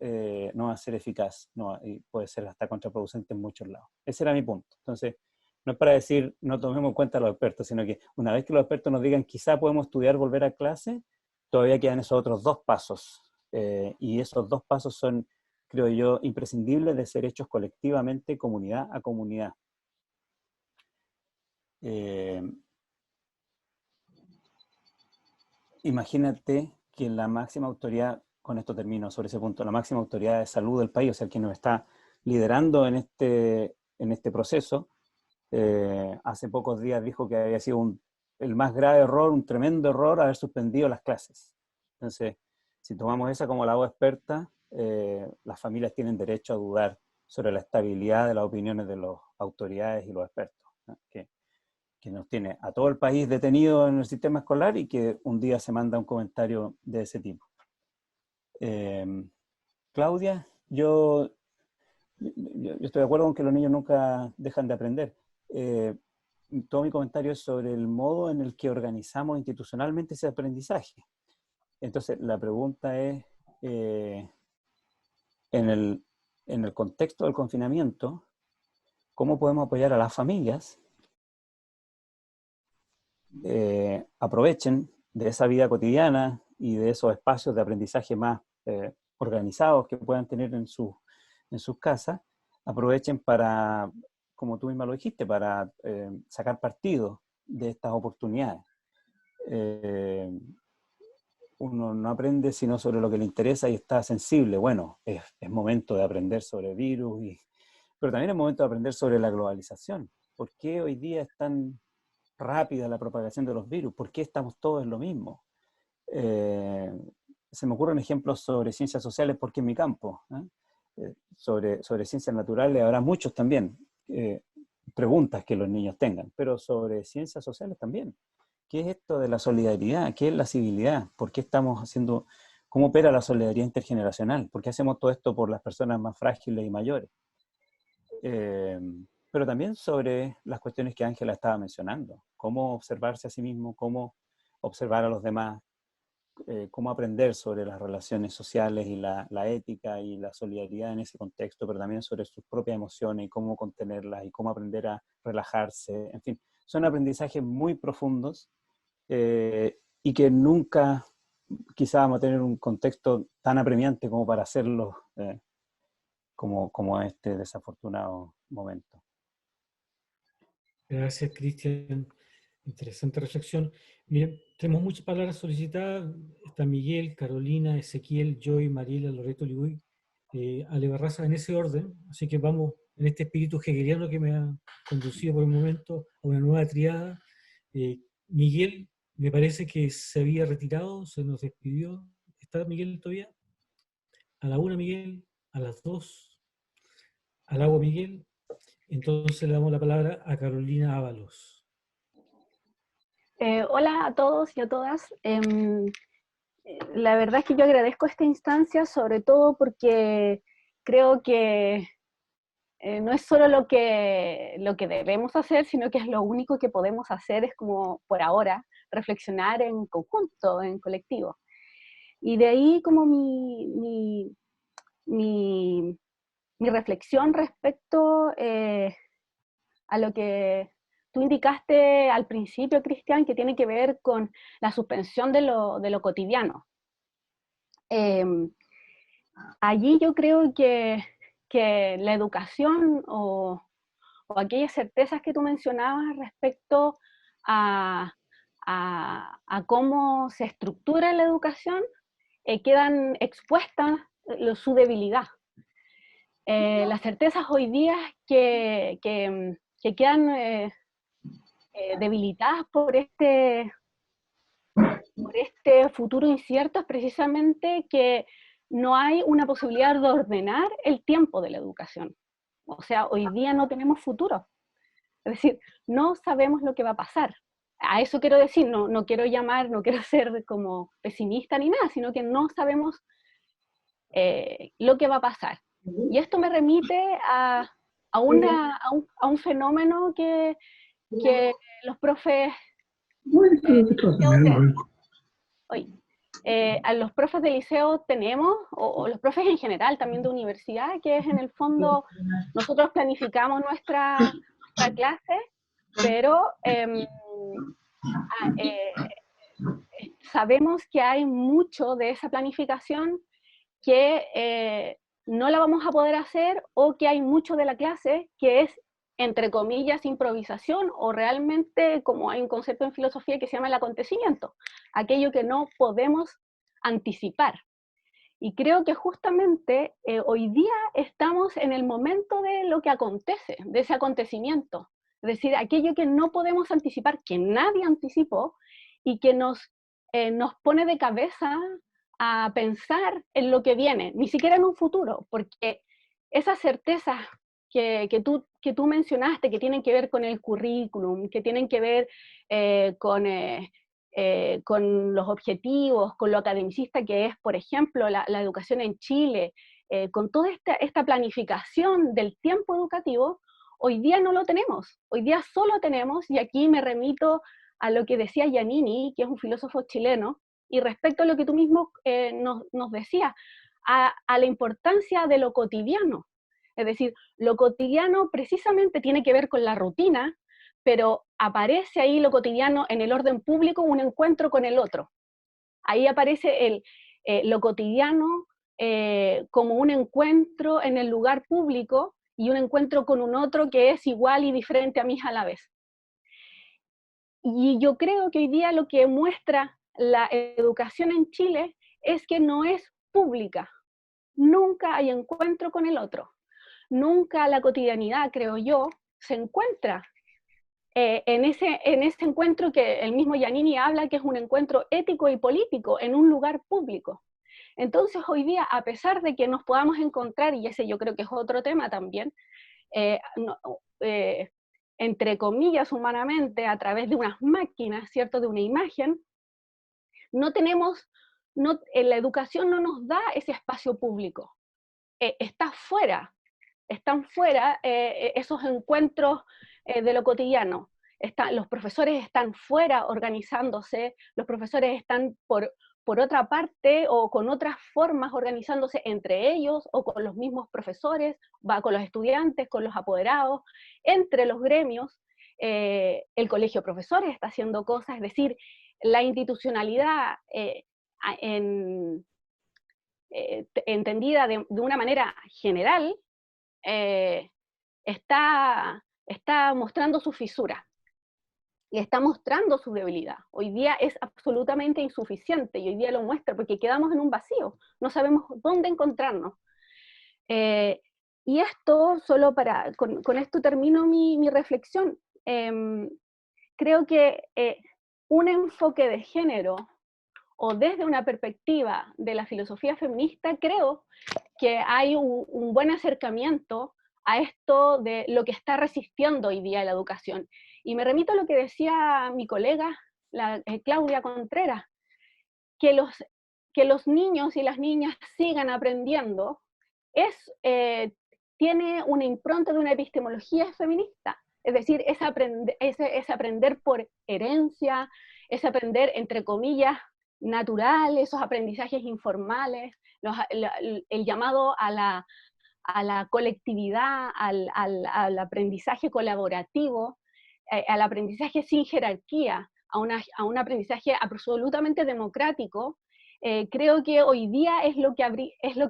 eficaz, y puede ser hasta contraproducente en muchos lados. Ese era mi punto. Entonces, no es para decir no tomemos en cuenta a los expertos, sino que una vez que los expertos nos digan quizá podemos estudiar, volver a clase, todavía quedan esos otros dos pasos. Y esos dos pasos son, creo yo, imprescindibles de ser hechos colectivamente, comunidad a comunidad. Imagínate que la máxima autoridad, con esto termino sobre ese punto, la máxima autoridad de salud del país, o sea, quien nos está liderando en este proceso, hace pocos días dijo que había sido el más grave error, un tremendo error haber suspendido las clases. Entonces, si tomamos esa como la voz experta, las familias tienen derecho a dudar sobre la estabilidad de las opiniones de las autoridades y los expertos, ¿no? Que nos tiene a todo el país detenido en el sistema escolar y que un día se manda un comentario de ese tipo. Claudia, yo estoy de acuerdo con que los niños nunca dejan de aprender. Todo mi comentario es sobre el modo en el que organizamos institucionalmente ese aprendizaje. Entonces, la pregunta es, en el contexto del confinamiento, ¿cómo podemos apoyar a las familias? Aprovechen de esa vida cotidiana y de esos espacios de aprendizaje más organizados que puedan tener en sus casas, aprovechen para, como tú misma lo dijiste, para sacar partido de estas oportunidades. Uno no aprende sino sobre lo que le interesa y está sensible. Bueno, es momento de aprender sobre virus, pero también es momento de aprender sobre la globalización. ¿Por qué hoy día es tan rápida la propagación de los virus? ¿Por qué estamos todos en lo mismo? Se me ocurren ejemplos sobre ciencias sociales porque en mi campo, sobre ciencias naturales habrá muchos también, preguntas que los niños tengan, pero sobre ciencias sociales también. ¿Qué es esto de la solidaridad? ¿Qué es la civilidad? ¿Por qué estamos haciendo, cómo opera la solidaridad intergeneracional? ¿Por qué hacemos todo esto por las personas más frágiles y mayores? Pero también sobre las cuestiones que Ángela estaba mencionando. Cómo observarse a sí mismo, cómo observar a los demás, cómo aprender sobre las relaciones sociales y la ética y la solidaridad en ese contexto, pero también sobre sus propias emociones y cómo contenerlas y cómo aprender a relajarse. En fin, son aprendizajes muy profundos y que nunca quizá vamos a tener un contexto tan apremiante como para hacerlos como este desafortunado momento. Gracias, Cristian. Interesante reflexión. Miren, tenemos muchas palabras solicitadas. Está Miguel, Carolina, Ezequiel, Joy, Mariela, Loreto, Libuy, Ale Barraza, en ese orden. Así que vamos en este espíritu hegeliano que me ha conducido por el momento a una nueva triada. Miguel, me parece que se había retirado, se nos despidió. ¿Está Miguel todavía? A la 1, Miguel, a las 2, al agua, Miguel. Entonces le damos la palabra a Carolina Ábalos. Hola a todos y a todas. La verdad es que yo agradezco esta instancia, sobre todo porque creo que no es solo lo que debemos hacer, sino que es lo único que podemos hacer, es como por ahora, reflexionar en conjunto, en colectivo. Y de ahí como mi reflexión respecto a lo que tú indicaste al principio, Cristian, que tiene que ver con la suspensión de lo cotidiano. Allí yo creo que la educación o aquellas certezas que tú mencionabas respecto a cómo se estructura la educación, quedan expuestas su debilidad. Las certezas hoy día que quedan debilitadas por este futuro incierto es precisamente que no hay una posibilidad de ordenar el tiempo de la educación. O sea, hoy día no tenemos futuro. Es decir, no sabemos lo que va a pasar. A eso quiero decir, no quiero ser como pesimista ni nada, sino que no sabemos lo que va a pasar. Y esto me remite a un fenómeno que los profes a los profes de liceo tenemos, o los profes en general también de universidad, que es en el fondo, nosotros planificamos nuestra clase, pero sabemos que hay mucho de esa planificación que no la vamos a poder hacer, o que hay mucho de la clase que es, entre comillas, improvisación, o realmente, como hay un concepto en filosofía que se llama el acontecimiento, aquello que no podemos anticipar. Y creo que justamente hoy día estamos en el momento de lo que acontece, de ese acontecimiento. Es decir, aquello que no podemos anticipar, que nadie anticipó, y que nos pone de cabeza a pensar en lo que viene, ni siquiera en un futuro, porque esas certezas que tú mencionaste, que tienen que ver con el currículum, que tienen que ver con los objetivos, con lo academicista que es, por ejemplo, la educación en Chile, con toda esta planificación del tiempo educativo, hoy día no lo tenemos. Hoy día solo tenemos, y aquí me remito a lo que decía Giannini, que es un filósofo chileno, y respecto a lo que tú mismo nos decías, a la importancia de lo cotidiano. Es decir, lo cotidiano precisamente tiene que ver con la rutina, pero aparece ahí lo cotidiano en el orden público, un encuentro con el otro. Ahí aparece lo cotidiano como un encuentro en el lugar público y un encuentro con un otro que es igual y diferente a mí a la vez. Y yo creo que hoy día lo que muestra la educación en Chile es que no es pública. Nunca hay encuentro con el otro. Nunca la cotidianidad, creo yo, se encuentra en ese encuentro que el mismo Giannini habla, que es un encuentro ético y político en un lugar público. Entonces hoy día, a pesar de que nos podamos encontrar, y ese yo creo que es otro tema también, entre comillas humanamente, a través de unas máquinas, ¿cierto?, de una imagen, la educación no nos da ese espacio público. Está fuera. Están fuera esos encuentros de lo cotidiano. Los profesores están fuera organizándose, los profesores están por otra parte o con otras formas organizándose entre ellos o con los mismos profesores, con los estudiantes, con los apoderados, entre los gremios. El colegio de profesores está haciendo cosas, es decir, la institucionalidad entendida de una manera general, está mostrando su fisura y está mostrando su debilidad. Hoy día es absolutamente insuficiente y hoy día lo muestra porque quedamos en un vacío, no sabemos dónde encontrarnos. Y esto, solo con esto termino mi reflexión. Creo que un enfoque de género o desde una perspectiva de la filosofía feminista, creo que hay un buen acercamiento a esto de lo que está resistiendo hoy día la educación. Y me remito a lo que decía mi colega, Claudia Contreras, que los niños y las niñas sigan aprendiendo, tiene una impronta de una epistemología feminista. Es decir, es aprender por herencia, es aprender, entre comillas, natural, esos aprendizajes informales, el llamado a a la colectividad, al aprendizaje colaborativo, al aprendizaje sin jerarquía, a un aprendizaje absolutamente democrático, creo que hoy día es lo que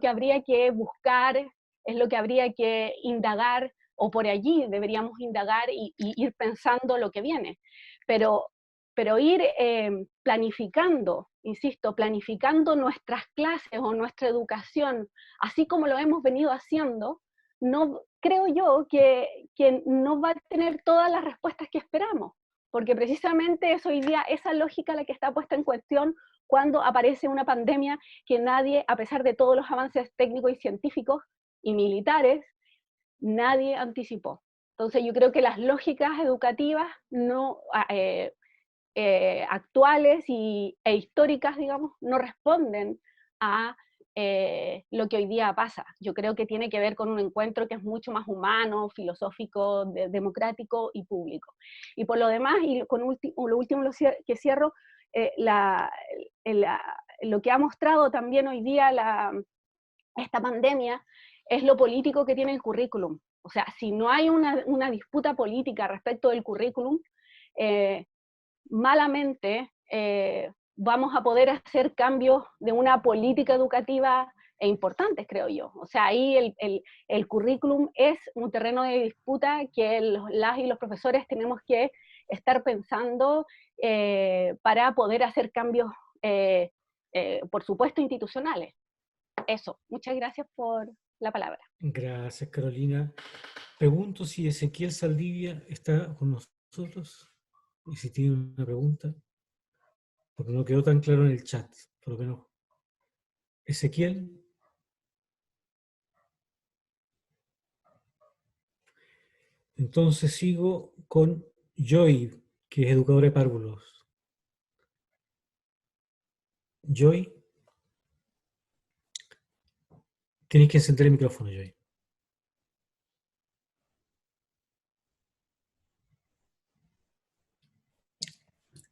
habría que buscar, es lo que habría que indagar, o por allí deberíamos indagar y ir pensando lo que viene. Pero ir planificando, insisto, planificando nuestras clases o nuestra educación, así como lo hemos venido haciendo, no, creo yo que no va a tener todas las respuestas que esperamos, porque precisamente es hoy día esa lógica la que está puesta en cuestión cuando aparece una pandemia que nadie, a pesar de todos los avances técnicos y científicos y militares, nadie anticipó. Entonces yo creo que las lógicas educativas actuales e históricas, digamos, no responden a lo que hoy día pasa. Yo creo que tiene que ver con un encuentro que es mucho más humano, filosófico, democrático y público. Y por lo demás, y con lo último que cierro, lo que ha mostrado también hoy día esta pandemia es lo político que tiene el currículum. O sea, si no hay una disputa política respecto del currículum, malamente vamos a poder hacer cambios de una política educativa importantes, creo yo. O sea, ahí el currículum es un terreno de disputa que las y los profesores tenemos que estar pensando para poder hacer cambios, por supuesto, institucionales. Eso, muchas gracias por la palabra. Gracias, Carolina. Pregunto si Ezequiel Saldivia está con nosotros y si tiene una pregunta, porque no quedó tan claro en el chat, por lo menos. Ezequiel. Entonces sigo con Joy, que es educadora de párvulos. Joy. Tienes que encender el micrófono, Joy.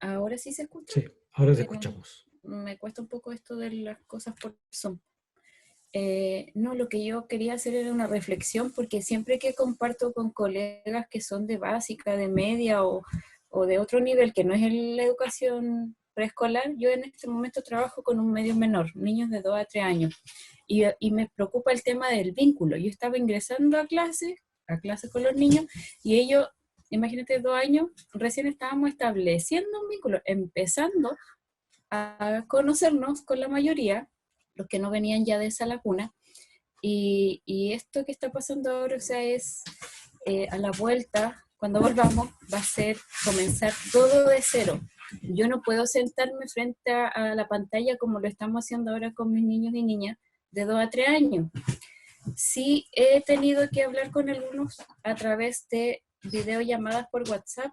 ¿Ahora sí se escucha? Sí, ahora te escuchamos. Me cuesta un poco esto de las cosas por Zoom. No, lo que yo quería hacer era una reflexión, porque siempre que comparto con colegas que son de básica, de media o de otro nivel, que no es la educación preescolar, yo en este momento trabajo con un medio menor, niños de 2 a 3 años, y me preocupa el tema del vínculo. Yo estaba ingresando a clase con los niños, y ellos, imagínate, 2 años, recién estábamos estableciendo un vínculo, empezando a conocernos con la mayoría, los que no venían ya de esa laguna, y esto que está pasando ahora, o sea, es a la vuelta, cuando volvamos, va a ser comenzar todo de cero. Yo no puedo sentarme frente a la pantalla como lo estamos haciendo ahora con mis niños y niñas de 2 a 3 años. Sí he tenido que hablar con algunos a través de videollamadas por WhatsApp,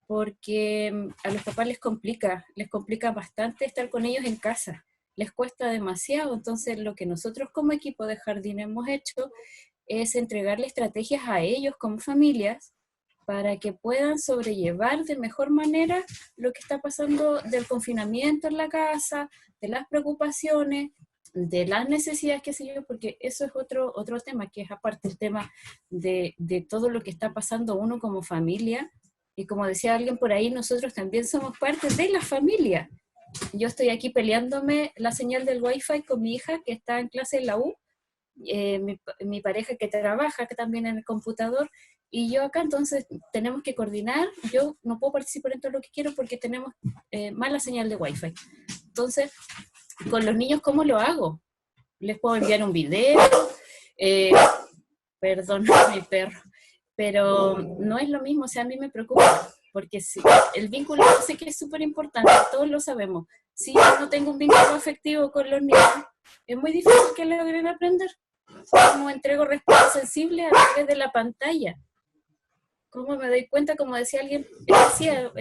porque a los papás les complica bastante estar con ellos en casa, les cuesta demasiado. Entonces lo que nosotros como equipo de jardín hemos hecho es entregarle estrategias a ellos como familias para que puedan sobrellevar de mejor manera lo que está pasando del confinamiento en la casa, de las preocupaciones, de las necesidades, qué sé yo, porque eso es otro tema, que es aparte el tema de todo lo que está pasando uno como familia. Y como decía alguien por ahí, nosotros también somos parte de la familia. Yo estoy aquí peleándome la señal del Wi-Fi con mi hija que está en clase en la U, mi pareja que trabaja que también en el computador, y yo acá. Entonces tenemos que coordinar. Yo no puedo participar en todo lo que quiero porque tenemos mala señal de Wi-Fi. Entonces, con los niños, ¿cómo lo hago? Les puedo enviar un video, perdón, mi perro, pero no es lo mismo. O sea, a mí me preocupa, porque si, el vínculo, yo sé que es súper importante, todos lo sabemos. Si yo no tengo un vínculo afectivo con los niños, es muy difícil que logren aprender. ¿Cómo entrego respuestas sensibles a través de la pantalla? ¿Cómo me doy cuenta, como decía alguien, decía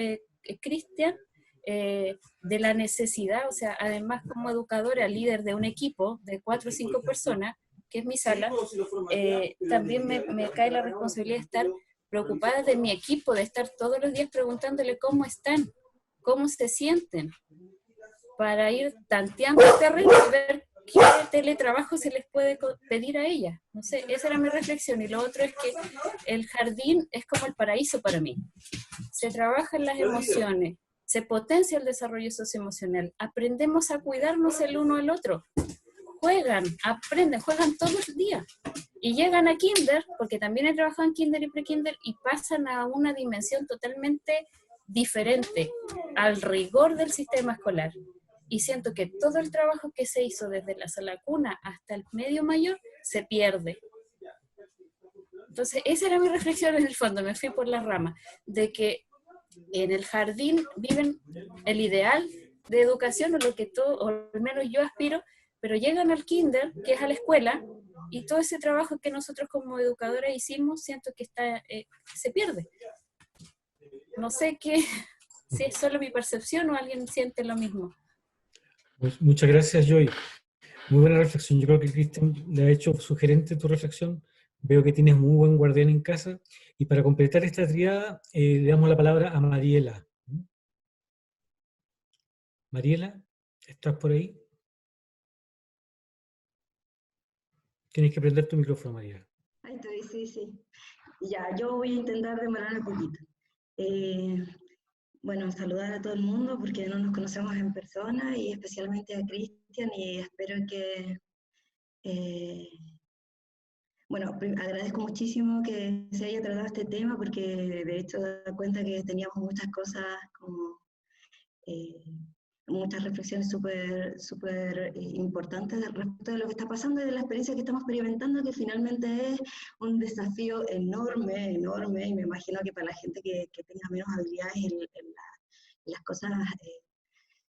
Cristian, de la necesidad? O sea, además como educadora, líder de un equipo de 4 o 5 personas, que es mi sala, también me cae la responsabilidad de estar preocupada de mi equipo, de estar todos los días preguntándole cómo están, cómo se sienten, para ir tanteando el terreno ¿qué teletrabajo se les puede pedir a ellas? No sé, esa era mi reflexión. Y lo otro es que el jardín es como el paraíso para mí. Se trabajan las emociones, se potencia el desarrollo socioemocional, aprendemos a cuidarnos el uno al otro, juegan, aprenden, juegan todo el día. Y llegan a kinder, porque también he trabajado en kinder y pre-kinder, y pasan a una dimensión totalmente diferente al rigor del sistema escolar. Y siento que todo el trabajo que se hizo desde la sala cuna hasta el medio mayor se pierde. Entonces, esa era mi reflexión en el fondo, me fui por la rama, de que en el jardín viven el ideal de educación, o lo que todo, o al menos yo aspiro, pero llegan al kinder, que es a la escuela, y todo ese trabajo que nosotros como educadoras hicimos, siento que se pierde. No sé si es solo mi percepción o alguien siente lo mismo. Pues muchas gracias, Joy. Muy buena reflexión. Yo creo que Cristian le ha hecho sugerente tu reflexión. Veo que tienes muy buen guardián en casa. Y para completar esta triada, le damos la palabra a Mariela. Mariela, ¿estás por ahí? Tienes que prender tu micrófono, Mariela. Ahí estoy, sí. Ya, yo voy a intentar demorar un poquito. Bueno, saludar a todo el mundo porque no nos conocemos en persona y especialmente a Cristian, y espero que... bueno, agradezco muchísimo que se haya tratado este tema porque de hecho da cuenta que teníamos muchas cosas como... muchas reflexiones súper importantes respecto de lo que está pasando y de la experiencia que estamos experimentando, que finalmente es un desafío enorme, y me imagino que para la gente que tenga menos habilidades en las cosas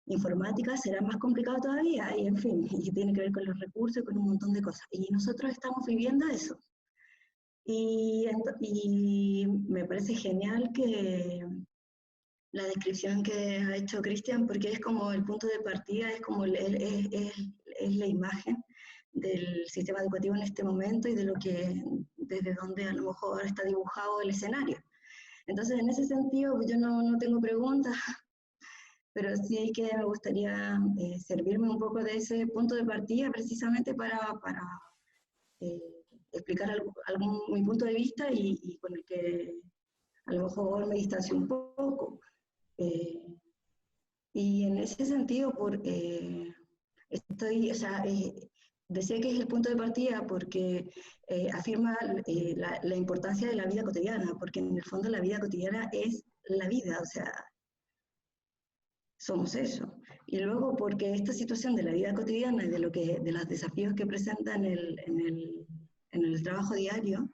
informáticas será más complicado todavía, y en fin, y tiene que ver con los recursos y con un montón de cosas. Y nosotros estamos viviendo eso. Y me parece genial que la descripción que ha hecho Cristian, porque es como el punto de partida, es como es la imagen del sistema educativo en este momento y de lo que, desde donde a lo mejor está dibujado el escenario. Entonces, en ese sentido, yo no tengo preguntas, pero sí que me gustaría servirme un poco de ese punto de partida precisamente para explicar mi punto de vista y con el que a lo mejor me distancio un poco. Y en ese sentido, decía que es el punto de partida porque afirma la importancia de la vida cotidiana, porque en el fondo la vida cotidiana es la vida, o sea, somos eso. Y luego porque esta situación de la vida cotidiana y de los desafíos que presenta en el trabajo diario,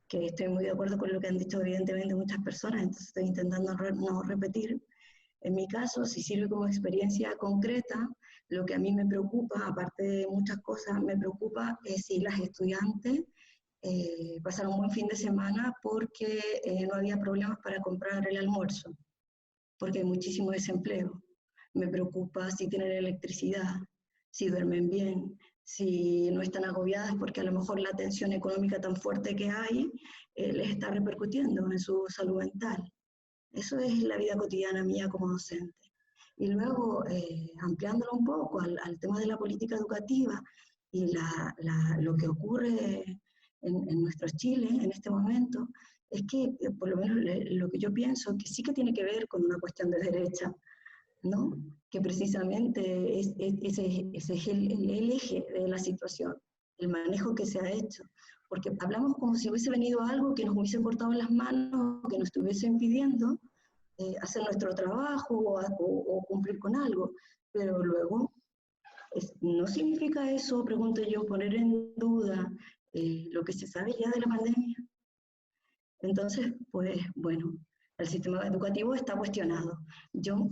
que estoy muy de acuerdo con lo que han dicho evidentemente muchas personas, entonces estoy intentando no repetir. En mi caso, si sirve como experiencia concreta, lo que a mí me preocupa, aparte de muchas cosas, me preocupa es si las estudiantes pasaron un buen fin de semana porque no había problemas para comprar el almuerzo, porque hay muchísimo desempleo. Me preocupa si tienen electricidad, si duermen bien, si no están agobiadas porque a lo mejor la tensión económica tan fuerte que hay les está repercutiendo en su salud mental. Eso es la vida cotidiana mía como docente. Y luego, ampliándolo un poco al tema de la política educativa y lo que ocurre en nuestro Chile en este momento, es que, por lo menos lo que yo pienso, que sí que tiene que ver con una cuestión de derecha, ¿no? Que precisamente ese es el eje de la situación, el manejo que se ha hecho. Porque hablamos como si hubiese venido algo que nos hubiese cortado las manos, que nos estuviese impidiendo hacer nuestro trabajo o cumplir con algo. Pero luego, ¿no significa eso, pregunto yo, poner en duda lo que se sabe ya de la pandemia? Entonces, pues bueno, el sistema educativo está cuestionado. Yo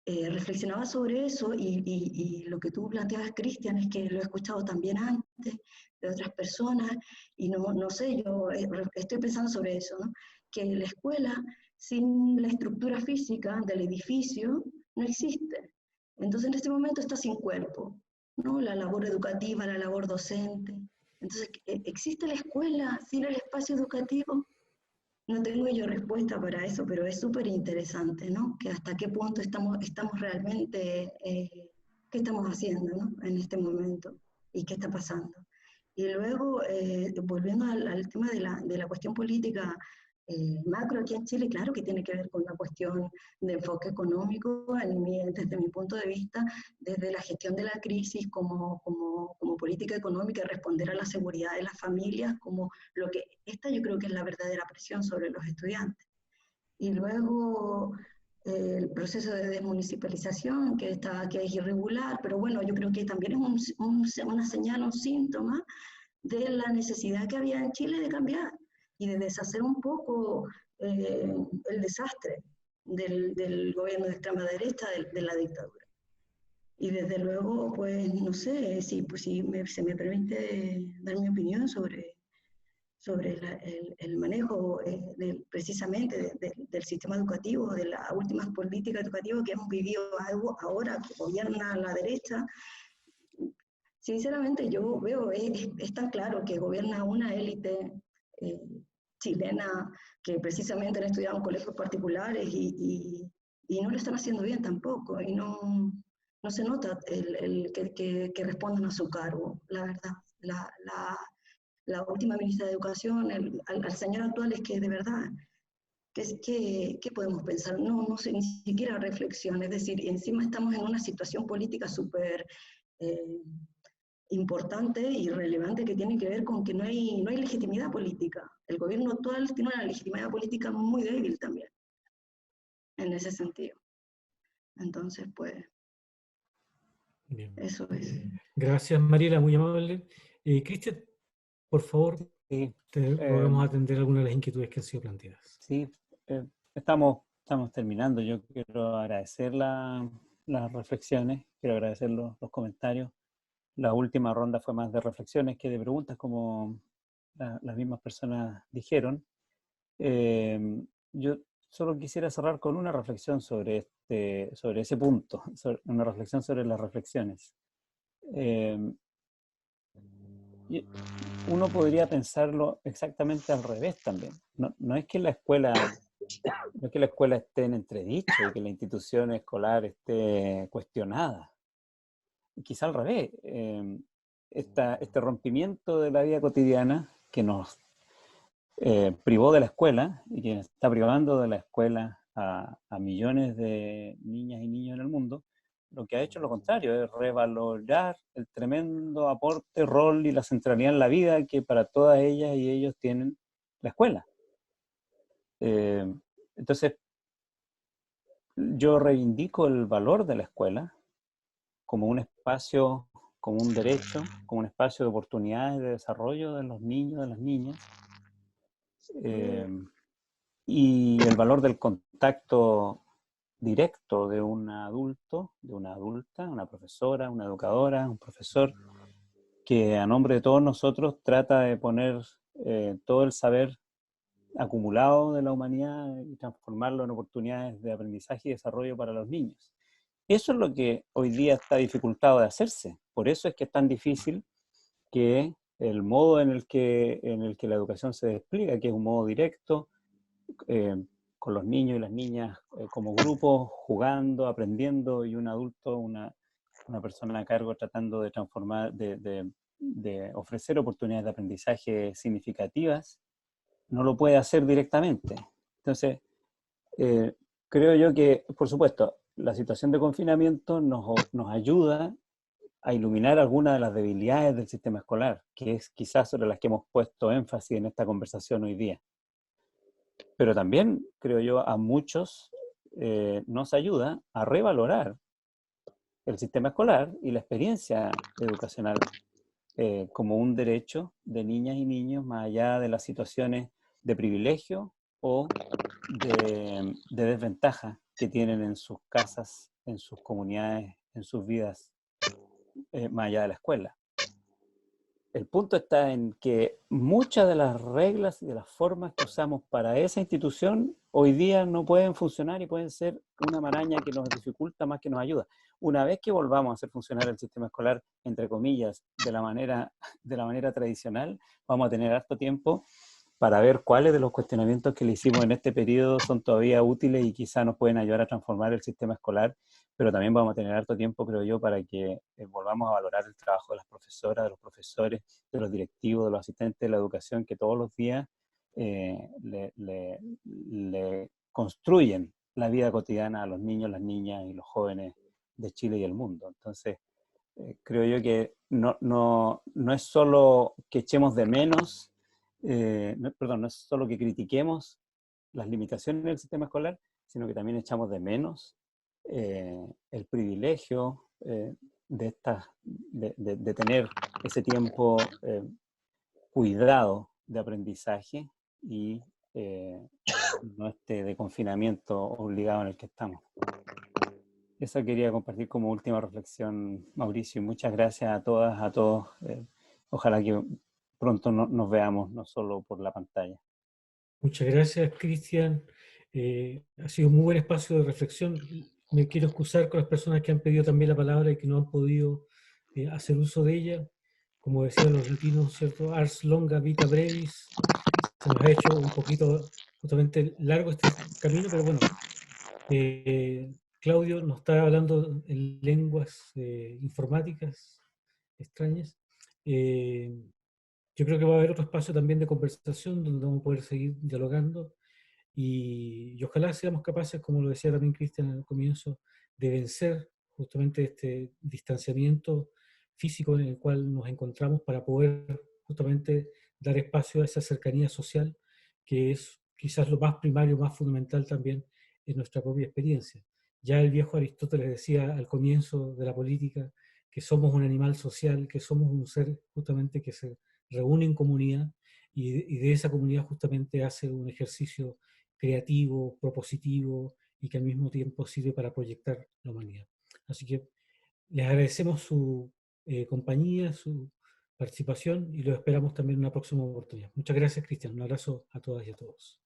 reflexionaba sobre eso y lo que tú planteabas, Cristian, es que lo he escuchado también antes de otras personas y no sé, yo estoy pensando sobre eso, ¿no? Que la escuela sin la estructura física del edificio no existe. Entonces en este momento está sin cuerpo, ¿no? La labor educativa, la labor docente. Entonces, ¿existe la escuela sin el espacio educativo? No tengo yo respuesta para eso, pero es súper interesante, ¿no? Que hasta qué punto estamos realmente, ¿qué estamos haciendo, ¿no? En este momento. y qué está pasando. Y luego, volviendo al tema de la cuestión política macro aquí en Chile, claro que tiene que ver con una cuestión de enfoque económico, desde mi punto de vista, desde la gestión de la crisis como política económica, responder a la seguridad de las familias, como lo que, esta yo creo que es la verdadera presión sobre los estudiantes. Y luego el proceso de desmunicipalización, que es irregular, pero bueno, yo creo que también es una señal, un síntoma de la necesidad que había en Chile de cambiar y de deshacer un poco el desastre del gobierno de extrema derecha, de la dictadura. Y desde luego, pues no sé si se me permite dar mi opinión sobre el manejo precisamente del sistema educativo, de las últimas políticas educativas que hemos vivido ahora, que gobierna la derecha. Sinceramente yo veo, es tan claro que gobierna una élite chilena que precisamente han estudiado en colegios particulares y no lo están haciendo bien tampoco, y no se nota que respondan a su cargo, la verdad. La última ministra de Educación, al señor actual, es que de verdad, ¿qué podemos pensar? No sé, ni siquiera reflexión, es decir, encima estamos en una situación política súper importante y relevante que tiene que ver con que no hay legitimidad política. El gobierno actual tiene una legitimidad política muy débil también, en ese sentido. Entonces, pues, bien. Eso es. Gracias, Mariela, muy amable. Cristian, por favor, sí, podemos atender algunas de las inquietudes que han sido planteadas. Sí, estamos terminando. Yo quiero agradecer las reflexiones, quiero agradecer los comentarios. La última ronda fue más de reflexiones que de preguntas, como las mismas personas dijeron. Yo solo quisiera cerrar con una reflexión sobre ese punto, una reflexión sobre las reflexiones. Uno podría pensarlo exactamente al revés también. No es que la escuela esté en entredicho y que la institución escolar esté cuestionada. Quizá al revés. Este rompimiento de la vida cotidiana que nos privó de la escuela y que está privando de la escuela a millones de niñas y niños en el mundo, lo que ha hecho es lo contrario, es revalorar el tremendo aporte, rol y la centralidad en la vida que para todas ellas y ellos tienen la escuela. Entonces, yo reivindico el valor de la escuela como un espacio, como un derecho, como un espacio de oportunidades de desarrollo de los niños, de las niñas, y el valor del contacto directo de un adulto, de una adulta, una profesora, una educadora, un profesor, que a nombre de todos nosotros trata de poner todo el saber acumulado de la humanidad y transformarlo en oportunidades de aprendizaje y desarrollo para los niños. Eso es lo que hoy día está dificultado de hacerse. Por eso es que es tan difícil que el modo en el que la educación se despliega, que es un modo directo, con los niños y las niñas como grupo, jugando, aprendiendo, y un adulto, una persona a cargo tratando de transformar, de ofrecer oportunidades de aprendizaje significativas, no lo puede hacer directamente. Entonces, creo yo que, por supuesto, la situación de confinamiento nos ayuda a iluminar algunas de las debilidades del sistema escolar, que es quizás sobre las que hemos puesto énfasis en esta conversación hoy día. Pero también, creo yo, a muchos nos ayuda a revalorar el sistema escolar y la experiencia educacional como un derecho de niñas y niños, más allá de las situaciones de privilegio o de desventaja que tienen en sus casas, en sus comunidades, en sus vidas, más allá de la escuela. El punto está en que muchas de las reglas y de las formas que usamos para esa institución hoy día no pueden funcionar y pueden ser una maraña que nos dificulta más que nos ayuda. Una vez que volvamos a hacer funcionar el sistema escolar, entre comillas, de la manera tradicional, vamos a tener harto tiempo para ver cuáles de los cuestionamientos que le hicimos en este periodo son todavía útiles y quizá nos pueden ayudar a transformar el sistema escolar, pero también vamos a tener harto tiempo, creo yo, para que volvamos a valorar el trabajo de las profesoras, de los profesores, de los directivos, de los asistentes de la educación, que todos los días le construyen la vida cotidiana a los niños, las niñas y los jóvenes de Chile y el mundo. Entonces, creo yo que no es solo que echemos de menos, no es solo que critiquemos las limitaciones del sistema escolar, sino que también echamos de menos el privilegio de tener ese tiempo cuidado de aprendizaje y no de confinamiento obligado en el que estamos. Eso quería compartir como última reflexión, Mauricio, y muchas gracias a todas, a todos. Ojalá que pronto nos veamos, no solo por la pantalla. Muchas gracias, Cristian. Ha sido un muy buen espacio de reflexión. Me quiero excusar con las personas que han pedido también la palabra y que no han podido hacer uso de ella. Como decían los latinos, ¿cierto? Ars longa vita brevis. Se nos ha hecho un poquito justamente largo este camino, pero bueno. Claudio nos está hablando en lenguas informáticas extrañas. Yo creo que va a haber otro espacio también de conversación donde vamos a poder seguir dialogando y ojalá seamos capaces, como lo decía también Cristian al comienzo, de vencer justamente este distanciamiento físico en el cual nos encontramos para poder justamente dar espacio a esa cercanía social que es quizás lo más primario, más fundamental también en nuestra propia experiencia. Ya el viejo Aristóteles decía al comienzo de la política que somos un animal social, que somos un ser justamente que se reúne en comunidad y de esa comunidad justamente hace un ejercicio creativo, propositivo y que al mismo tiempo sirve para proyectar la humanidad. Así que les agradecemos su compañía, su participación y los esperamos también en una próxima oportunidad. Muchas gracias, Cristian. Un abrazo a todas y a todos.